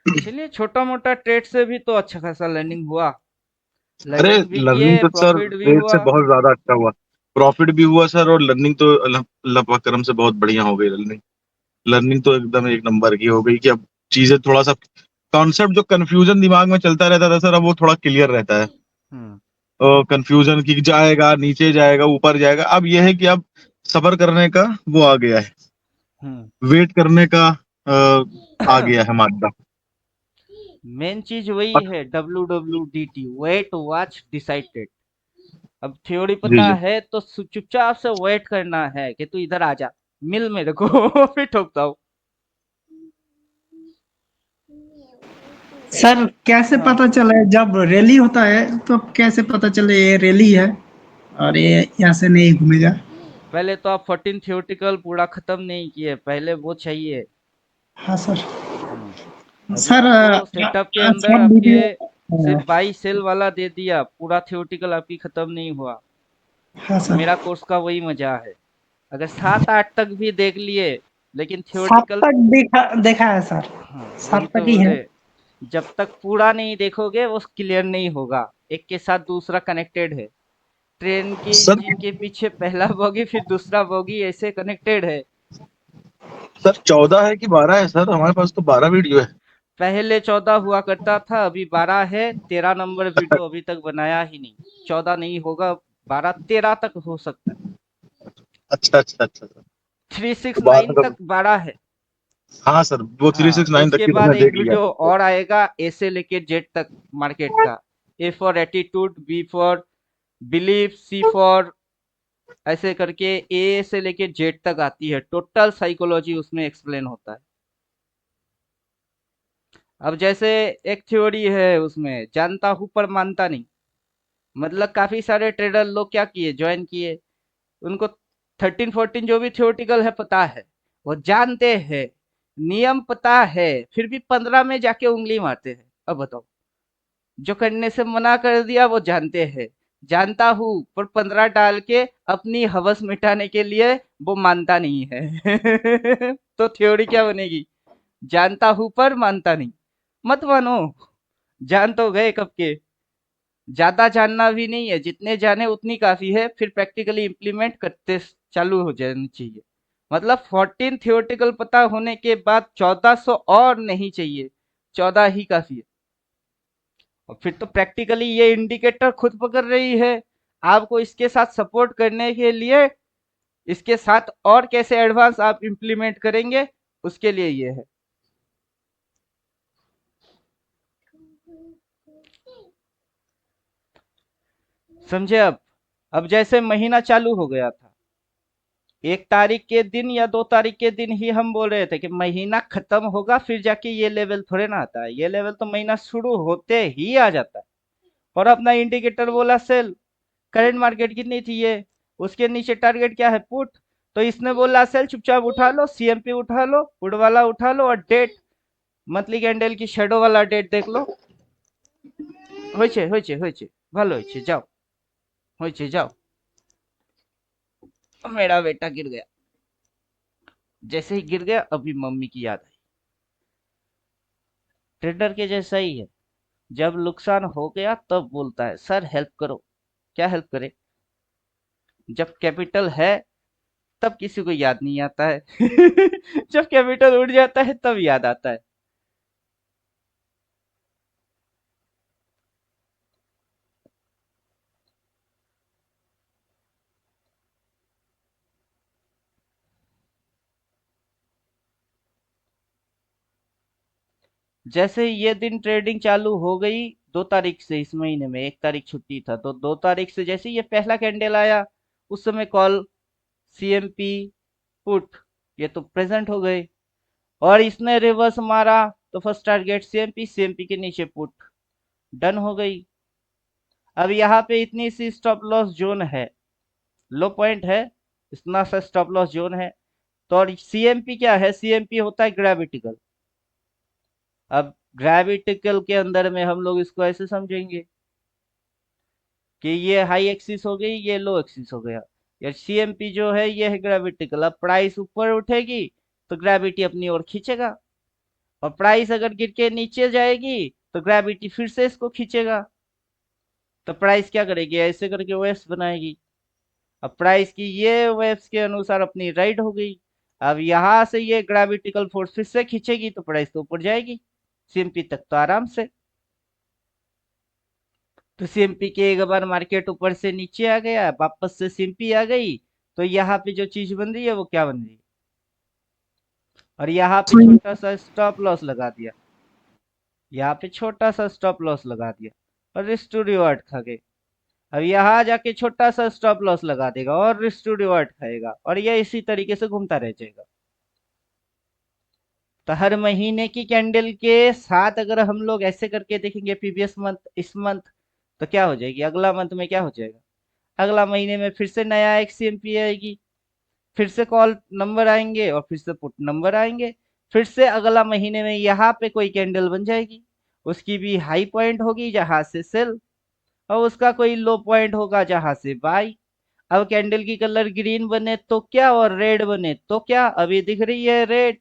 [SPEAKER 1] चलिए, छोटा मोटा ट्रेड से भी तो अच्छा खासा लर्निंग हुआ।
[SPEAKER 2] अरे
[SPEAKER 1] लर्निंग भी
[SPEAKER 2] लर्निंग
[SPEAKER 1] किए,
[SPEAKER 2] तो सर
[SPEAKER 1] प्रॉफिट भी
[SPEAKER 2] ट्रेड से
[SPEAKER 1] हुआ।
[SPEAKER 2] बहुत ज्यादा अच्छा हुआ। प्रॉफिट भी हुआ सर, और लर्निंग तो अल्लाह अल्लाह पाक करम से बहुत बढ़िया हो गई लर्निंग। लर्निंग तो एकदम एक नंबर की हो गई कि अब चीजें थोड़ा सा, कॉन्सेप्ट जो कंफ्यूजन दिमाग में चलता रहता था सर, अब वो थोड़ा क्लियर रहता है।
[SPEAKER 1] हम्म।
[SPEAKER 2] कंफ्यूजन की जाएगा, नीचे जाएगा, ऊपर जाएगा, अब यह है कि अब सबर करने का वो आ गया है,
[SPEAKER 1] हम्म।
[SPEAKER 2] वेट करने का आ गया है मादा।
[SPEAKER 1] मेन चीज वही है, WWDT, वेट वॉच डिसाइडेड। अब थ्योरी
[SPEAKER 2] जी
[SPEAKER 1] पता
[SPEAKER 2] जी।
[SPEAKER 1] है तो चुपचाप से वेट करना है कि तू इधर आ जा, मिल मेरे को। फिर ठोकता हूँ।
[SPEAKER 3] सर कैसे
[SPEAKER 1] हाँ,
[SPEAKER 3] पता चले जब रैली होता है तो कैसे पता चले ये रैली है और ये यहाँ से नहीं घूमेगा?
[SPEAKER 1] पहले तो आप 14 थ्योरेटिकल पूरा खत्म नहीं किए, पहले वो चाहिए।
[SPEAKER 3] हाँ सर।
[SPEAKER 1] हम्म। अभी
[SPEAKER 3] सर
[SPEAKER 1] आपको सेटअप के अंदर
[SPEAKER 3] शॉर्ट
[SPEAKER 1] आपके
[SPEAKER 3] वीडियो।
[SPEAKER 1] सिर्फ बाई सेल वाला दे दिया, पूरा थ्योरेटिकल आपकी खत्म नहीं हुआ।
[SPEAKER 3] हाँ सर।
[SPEAKER 1] मेरा कोर्स का वही मजा है। अगर 7-8 तक भी देख लिए, लेकिन
[SPEAKER 3] सात
[SPEAKER 1] थ्योरेटिकल।
[SPEAKER 3] तक देखा देखा है सर।
[SPEAKER 1] हाँ, वही
[SPEAKER 3] 7
[SPEAKER 1] तो
[SPEAKER 3] तक ही है।
[SPEAKER 1] बोले। जब तक पूरा नहीं देखोगे वो क्लियर नहीं होगा। एक के साथ दूसरा कनेक्टेड है। ट्रेन के
[SPEAKER 2] सर
[SPEAKER 1] इंजन के पीछे पहला बोगी, फिर दूसरा बोगी, ऐसे कनेक्टेड है।
[SPEAKER 2] सर 14 है कि 12 है सर? हमारे पास तो 12 वीडियो है।
[SPEAKER 1] पहले 14 हुआ करता था, अभी 12 है। 13 नंबर वीडियो अभी तक बनाया ही नहीं। 14 नहीं होगा, 12-13 तक हो सकता है।
[SPEAKER 2] अच्छा अच्छा अच्छा सर। तो
[SPEAKER 1] 369
[SPEAKER 2] 12 का,
[SPEAKER 1] तक 12 है।
[SPEAKER 2] हाँ सर वो
[SPEAKER 1] हाँ,
[SPEAKER 2] 369 तक
[SPEAKER 1] उसके
[SPEAKER 2] की तो
[SPEAKER 1] बाद
[SPEAKER 2] मैं
[SPEAKER 1] एक
[SPEAKER 2] देख लिया।
[SPEAKER 1] वीडियो और आएगा, ए से लेके जेड तक मार्केट का। A for attitude, B for belief, C for, ऐसे करके ए से लेके जेड तक आती है। टोटल साइकोलॉजी उसमें एक्सप्लेन होता है। अब जैसे एक थ्योरी है उसमें, जानता हूं पर मानता नहीं। मतलब काफी सारे ट्रेडर लोग क्या किए, ज्वाइन किए। उनको 13-14 जो भी थ्योरेटिकल है पता है, वो जानते हैं, नियम पता है, फिर भी 15 में जाके उंगली मारते हैं। अब बताओ, जो करने से मना कर दिया वो जानते हैं, जानता हूँ पर 15 डाल के अपनी हवस मिटाने के लिए वो मानता नहीं है। तो थ्योरी क्या बनेगी? जानता हूँ पर मानता नहीं। मत मानो, जान तो गए कब के। ज्यादा जानना भी नहीं है, जितने जाने उतनी काफी है, फिर प्रैक्टिकली इम्प्लीमेंट करते चालू हो जानी चाहिए। मतलब 14 थियोरेटिकल पता होने के बाद 1400 और नहीं चाहिए, 14 ही काफी है। और फिर तो प्रैक्टिकली ये इंडिकेटर खुद पकड़ रही है। आपको इसके साथ सपोर्ट करने के लिए, इसके साथ और कैसे एडवांस आप इम्प्लीमेंट करेंगे, उसके लिए ये है। समझे? अब जैसे महीना चालू हो गया था, 1 तारीख के दिन या 2 तारीख के दिन ही हम बोल रहे थे कि महीना खत्म होगा, फिर जाके ये लेवल थोड़े ना आता है। ये लेवल तो महीना शुरू होते ही आ जाता है। और अपना इंडिकेटर बोला सेल। करंट मार्केट कितनी थी ये, उसके नीचे टारगेट क्या है, पुट। तो इसने बोला सेल, चुपचाप उठा लो, सीएमपी उठा लो, पुट वाला उठा लो, और डेट, मंथली कैंडल की शेडो वाला डेट देख लो। হয়েছে ভালো হয়েছে, যাও। হয়েছে, যাও। मेरा बेटा गिर गया। जैसे ही गिर गया, अभी मम्मी की याद आई। ट्रेडर के जैसा ही है। जब नुकसान हो गया तब बोलता है सर हेल्प करो। क्या हेल्प करे? जब कैपिटल है तब किसी को याद नहीं आता है। जब कैपिटल उड़ जाता है तब याद आता है। जैसे ही ये दिन ट्रेडिंग चालू हो गई 2 तारीख से, इस महीने में 1 तारीख छुट्टी था, तो 2 तारीख से जैसे ही ये पहला कैंडल आया, उस समय कॉल सीएमपी पुट, ये तो प्रेजेंट हो गए। और इसने रिवर्स मारा तो फर्स्ट टारगेट सीएमपी, सीएमपी के नीचे पुट डन हो गई। अब यहाँ पे इतनी सी स्टॉप लॉस जोन है, लो पॉइंट है, इतना सा स्टॉप लॉस जोन है। तो और सीएमपी क्या है, सीएमपी होता है ग्रेविटिकल। अब ग्रेविटिकल के अंदर में हम लोग इसको ऐसे समझेंगे कि ये हाई एक्सिस हो गई, ये लो एक्सिस हो गया। या सीएमपी जो है ये है ग्रेविटिकल। अब प्राइस ऊपर उठेगी तो ग्रेविटी अपनी ओर खींचेगा, और प्राइस अगर गिर के नीचे जाएगी तो ग्रेविटी फिर से इसको खींचेगा। तो प्राइस क्या करेगी, ऐसे करके वेव्स बनाएगी। अब प्राइस की ये वेव्स के अनुसार अपनी राइट हो गई। अब यहाँ से ये ग्रेविटिकल फोर्स फिर से खींचेगी तो प्राइस तो ऊपर जाएगी, सीएमपी तक तो आराम से। तो सीएमपी के एक बार मार्केट ऊपर से नीचे आ गया, वापस से सीएमपी आ गई, तो यहाँ पे जो चीज बन रही है वो क्या बन रही है, और यहाँ पे छोटा सा स्टॉप लॉस लगा दिया, यहाँ पे छोटा सा स्टॉप लॉस लगा दिया, और रिस्क टू रिवर्ट खा गए। अब यहाँ जाके छोटा सा स्टॉप लॉस लगा देगा और रिस्क टू रिवर्ट खाएगा, और ये इसी तरीके से घूमता रह जाएगा। तो हर महीने की कैंडल के साथ अगर हम लोग ऐसे करके देखेंगे प्रीवियस मंथ, इस मंथ, तो क्या हो जाएगी, अगला मंथ में क्या हो जाएगा, अगला महीने में फिर से नया एक सीएमपी आएगी, फिर से कॉल नंबर आएंगे और फिर से पुट नंबर आएंगे, फिर से अगला महीने में यहाँ पे कोई कैंडल बन जाएगी, उसकी भी हाई पॉइंट होगी जहां से सेल, और उसका कोई लो पॉइंट होगा जहां से बाई। अब कैंडल की कलर ग्रीन बने तो क्या, और रेड बने तो क्या, अभी दिख रही है रेड,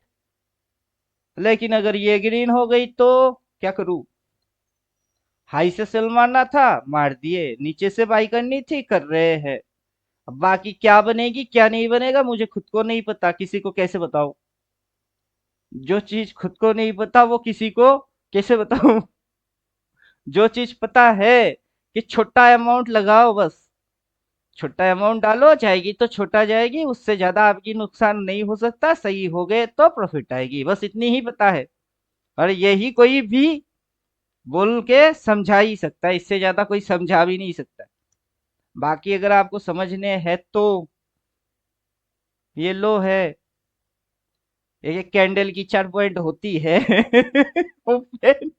[SPEAKER 1] लेकिन अगर ये ग्रीन हो गई तो क्या करूं, हाई से सेल मारना था मार दिए, नीचे से बाई करनी थी कर रहे हैं। अब बाकी क्या बनेगी क्या नहीं बनेगा मुझे खुद को नहीं पता, किसी को कैसे बताऊं, जो चीज खुद को नहीं पता वो किसी को कैसे बताऊं। जो चीज पता है कि छोटा अमाउंट लगाओ, बस छोटा अमाउंट डालो, जाएगी तो छोटा जाएगी, उससे ज्यादा आपकी नुकसान नहीं हो सकता, सही हो गए तो प्रॉफिट आएगी, बस इतनी ही पता है। और यही कोई भी बोल के समझा ही सकता है, इससे ज्यादा कोई समझा भी नहीं सकता। बाकी अगर आपको समझने हैं तो ये लो है, एक कैंडल की 4 पॉइंट होती है। ओपन,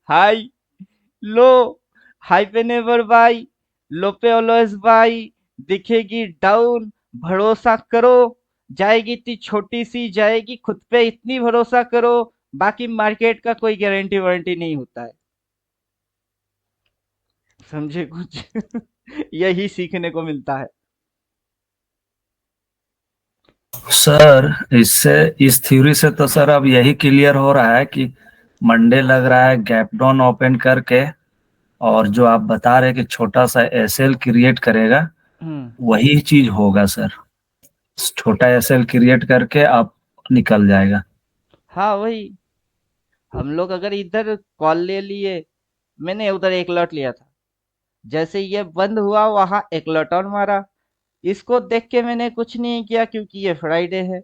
[SPEAKER 1] हाई, लो, हाई पे नेवर बाई, लो पे ऑलवेज बाई, दिखेगी डाउन, भरोसा करो, जाएगी इतनी छोटी सी जाएगी, खुद पे इतनी भरोसा करो, बाकी मार्केट का कोई गारंटी वारंटी नहीं होता है, समझे कुछ। यही सीखने को मिलता है।
[SPEAKER 4] सर इससे, इस थ्योरी से तो सर अब यही क्लियर हो रहा है कि मंडे लग रहा है गैप डाउन ओपन करके, और जो आप बता रहे हैं कि छोटा सा एसएल क्रिएट करेगा,
[SPEAKER 1] हम्म।
[SPEAKER 4] वही चीज होगा सर। छोटा एसएल क्रिएट करके आप निकल जाएगा।
[SPEAKER 1] हाँ वही, हम लोग अगर इधर कॉल ले लिए, मैंने उधर एक लॉट लिया था, जैसे ये बंद हुआ वहां एक लॉट और मारा, इसको देख के मैंने कुछ नहीं किया क्योंकि ये फ्राइडे है,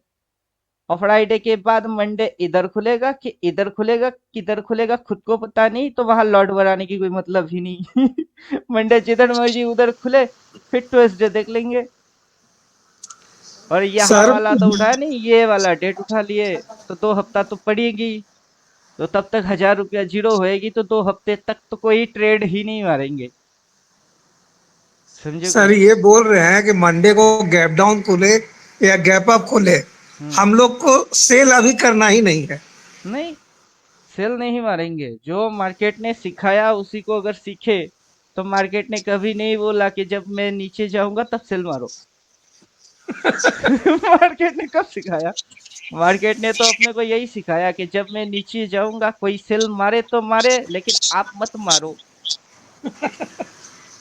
[SPEAKER 1] और फ्राइडे के बाद मंडे इधर खुलेगा कि इधर खुलेगा किधर खुलेगा खुद को पता नहीं, तो वहां लॉट बनाने की कोई मतलब ही नहीं। मंडे जिधर मर्जी उधर खुले, फिर ट्यूसडे देख लेंगे। और यहाँ
[SPEAKER 3] सर
[SPEAKER 1] वाला तो उठा नहीं, ये वाला डेट उठा लिए, तो 2 हफ्ता तो पड़ेगी, तो तब तक 1000 रुपया जीरो होएगी, तो 2 हफ्ते तक तो कोई ट्रेड ही नहीं मारेंगे, समझे
[SPEAKER 3] सर
[SPEAKER 1] कुछ।
[SPEAKER 3] ये बोल रहे हैं कि मंडे को गैप डाउन खुले या गैप अप खुले,
[SPEAKER 1] हम्म।
[SPEAKER 3] हम लोग को सेल अभी करना ही नहीं है।
[SPEAKER 1] नहीं, सेल नहीं मारेंगे, जो मार्केट ने सिखाया उसी को अगर सीखे, तो मार्केट ने कभी नहीं बोला कि जब मैं नीचे जाऊंगा तब सेल मारो। मार्केट ने कब सिखाया, मार्केट ने तो अपने को यही सिखाया कि जब मैं नीचे जाऊंगा कोई सेल मारे तो मारे, लेकिन आप मत मारो।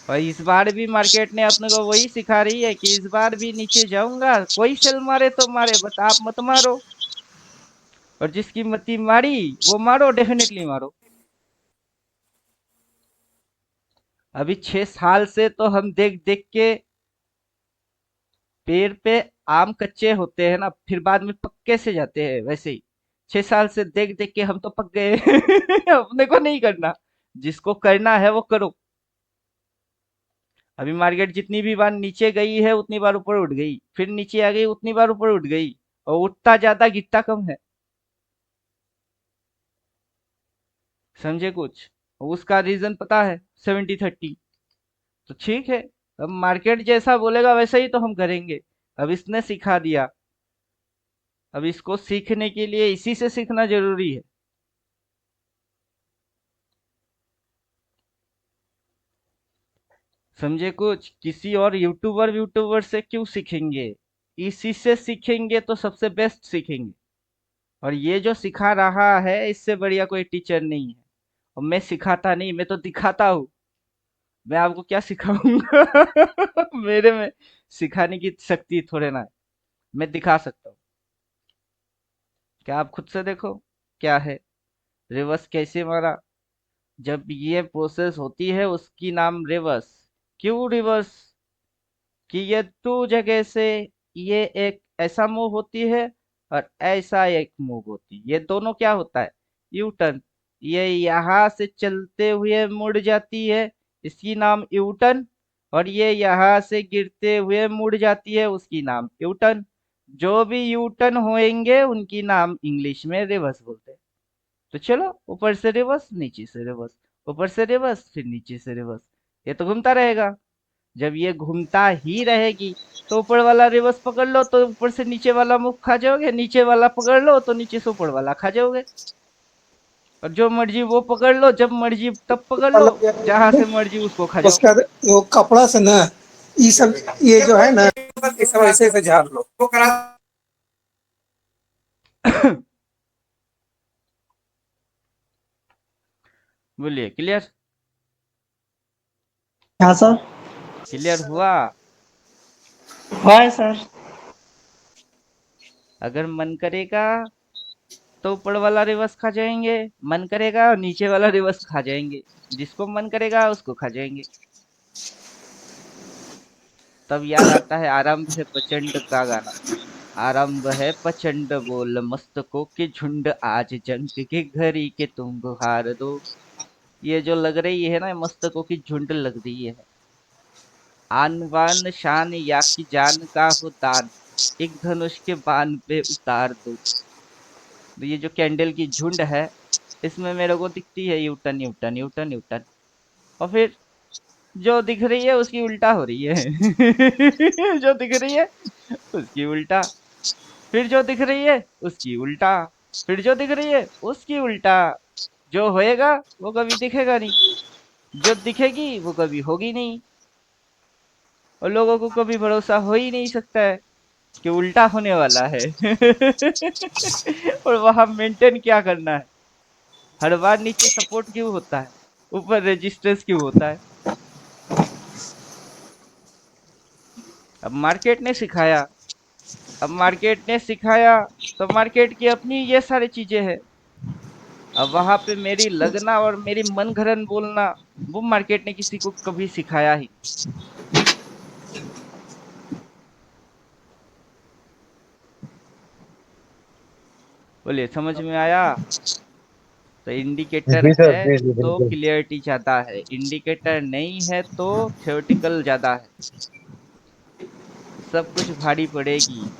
[SPEAKER 1] और इस बार भी मार्केट ने अपने को वही सिखा रही है कि इस बार भी नीचे जाऊंगा, कोई सेल मारे तो मारे, बट आप मत मारो, और जिसकी मती मारी वो मारो, डेफिनेटली मारो। अभी 6 साल से तो हम देख देख के, पेड़ पे आम कच्चे होते हैं ना फिर बाद में पक्के से जाते हैं, वैसे ही 6 साल से देख देख के हम तो पक गए। अपने को नहीं करना, जिसको करना है वो करो। अभी मार्केट जितनी भी बार नीचे गई है उतनी बार ऊपर उठ गई, फिर नीचे आ गई उतनी बार ऊपर उठ गई, और उठता ज्यादा गिरता कम है। समझे कुछ? उसका रीजन पता है, 70-30। तो ठीक है, अब मार्केट जैसा बोलेगा वैसा ही तो हम करेंगे। अब इसने सिखा दिया, अब इसको सीखने के लिए इसी से सीखना जरूरी है। समझे कुछ? किसी और यूट्यूबर व्यूट्यूबर से क्यों सीखेंगे? इसी से सीखेंगे तो सबसे बेस्ट सीखेंगे। और ये जो सिखा रहा है इससे बढ़िया कोई टीचर नहीं है। और मैं सिखाता नहीं, मैं तो दिखाता हूँ। मैं आपको क्या सिखाऊंगा? मेरे में सिखाने की शक्ति थोड़े ना है, मैं दिखा सकता हूँ। क्या आप खुद से देखो क्या है, रिवर्स कैसे मारा। जब ये प्रोसेस होती है उसकी नाम रिवर्स। क्यों रिवर्स? कि ये टू जगह से ये एक ऐसा मूव होती है और ऐसा एक मूव होती है, ये दोनों क्या होता है, यू टर्न। ये यहाँ से चलते हुए मुड़ जाती है, इसकी नाम यू टर्न। और ये यहाँ से गिरते हुए मुड़ जाती है, उसकी नाम यू टर्न। जो भी यू टर्न होएंगे उनकी नाम इंग्लिश में रिवर्स बोलते हैं। तो चलो, ऊपर से रिवर्स, नीचे से रिवर्स, ऊपर से रिवर्स, फिर नीचे से रिवर्स। ये तो घूमता रहेगा। जब ये घूमता ही रहेगी तो ऊपर वाला रिवर्स पकड़ लो तो ऊपर से नीचे वाला मुख खा जाओगे, नीचे वाला पकड़ लो तो नीचे से ऊपर वाला खा जाओगे। और जो मर्जी वो पकड़ लो, जब मर्जी तब पकड़ लो, जहां से मर्जी उसको खा जाओ।
[SPEAKER 5] उसका वो कपड़ा से ना, ये सब ये जो है ना, ये सब ऐसे ऐसे झाड़ लो।
[SPEAKER 1] बोलिए, क्लियर?
[SPEAKER 3] हाँ सर।
[SPEAKER 1] क्लियर हुआ?
[SPEAKER 3] है सर।
[SPEAKER 1] अगर मन करेगा तो ऊपर वाला रिवर्स खा जाएंगे, मन करेगा और नीचे वाला रिवर्स खा जाएंगे, जिसको मन करेगा उसको खा जाएंगे। तब याद आता है आरंभ है प्रचंड का गाना। आरंभ है प्रचंड बोल मस्तकों के झुंड, आज जंग के घड़ी के तुम गुहार दो। ये जो लग रही है ना, मस्तकों की झुंड लग रही है। आन बान शान या की जान का हो दान, एक धनुष के बाण पे उतार दो। तो ये जो कैंडल की झुंड है, इसमें मेरे को दिखती है यूटन न्यूटन न्यूटन न्यूटन। और फिर जो दिख रही है उसकी उल्टा हो रही है। जो दिख रही है उसकी उल्टा, फिर जो दिख रही है उसकी उल्टा, फिर जो दिख रही है उसकी उल्टा। जो होएगा वो कभी दिखेगा नहीं, जो दिखेगी वो कभी होगी नहीं। और लोगों को कभी भरोसा हो ही नहीं सकता है कि उल्टा होने वाला है। और वहां मेंटेन क्या करना है, हर बार नीचे सपोर्ट क्यों होता है, ऊपर रेजिस्टेंस क्यों होता है। अब मार्केट ने सिखाया, अब मार्केट ने सिखाया तो मार्केट की अपनी ये सारी चीजें हैं। अब वहां पे मेरी लगना और मेरी मन घड़न बोलना, वो मार्केट ने किसी को कभी सिखाया ही। बोलिए, समझ में आया? तो इंडिकेटर
[SPEAKER 5] जी सर,
[SPEAKER 1] है
[SPEAKER 5] जी जी
[SPEAKER 1] तो
[SPEAKER 5] बिल्कुल।
[SPEAKER 1] क्लियरिटी ज्यादा है, इंडिकेटर नहीं है तो थ्योरेटिकल ज्यादा है, सब कुछ भारी पड़ेगी।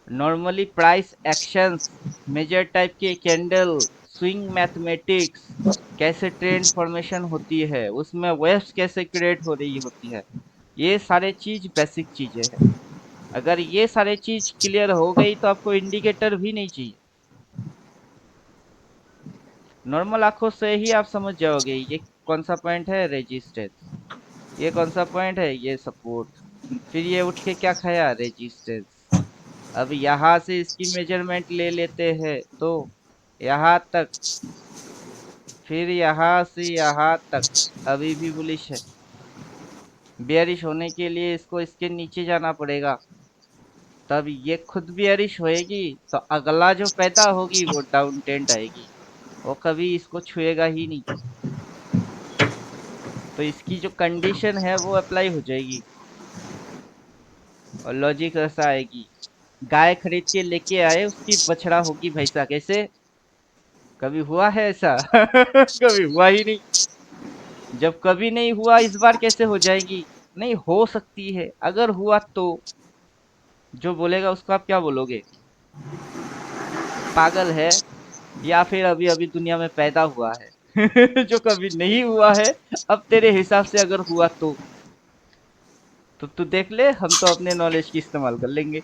[SPEAKER 1] Normally price actions, major type के कैंडल, स्विंग मैथमेटिक्स, कैसे ट्रेंड फॉर्मेशन होती है, उसमें वेव्स कैसे क्रिएट हो रही होती है, ये सारे चीज बेसिक चीजें हैं। अगर ये सारे चीज क्लियर हो गई तो आपको इंडिकेटर भी नहीं चाहिए। नॉर्मल आंखों से ही आप समझ जाओगे ये कौन सा पॉइंट है, रेजिस्टेंस। ये कौन सा पॉइंट है, ये सपोर्ट। फिर ये उठ के क्या खाया, रेजिस्टेंस। अब यहाँ से इसकी मेजरमेंट ले लेते हैं तो यहाँ तक, फिर यहाँ से यहाँ तक अभी भी बुलिश है। बेयरिश होने के लिए इसको इसके नीचे जाना पड़ेगा, तब ये खुद बेयरिश होएगी तो अगला जो पैदा होगी वो डाउन ट्रेंड आएगी, वो कभी इसको छुएगा ही नहीं। तो इसकी जो कंडीशन है वो अप्लाई हो जाएगी और लॉजिक ऐसा आएगी। गाय खरीद के लेके आए, उसकी बछड़ा होगी भैंसा। कैसे? कभी हुआ है ऐसा? कभी हुआ ही नहीं। जब कभी नहीं हुआ, इस बार कैसे हो जाएगी? नहीं हो सकती है। अगर हुआ तो जो बोलेगा उसको आप क्या बोलोगे? पागल है, या फिर अभी अभी दुनिया में पैदा हुआ है। जो कभी नहीं हुआ है, अब तेरे हिसाब से अगर हुआ तो तू देख ले, हम तो अपने नॉलेज की इस्तेमाल कर लेंगे।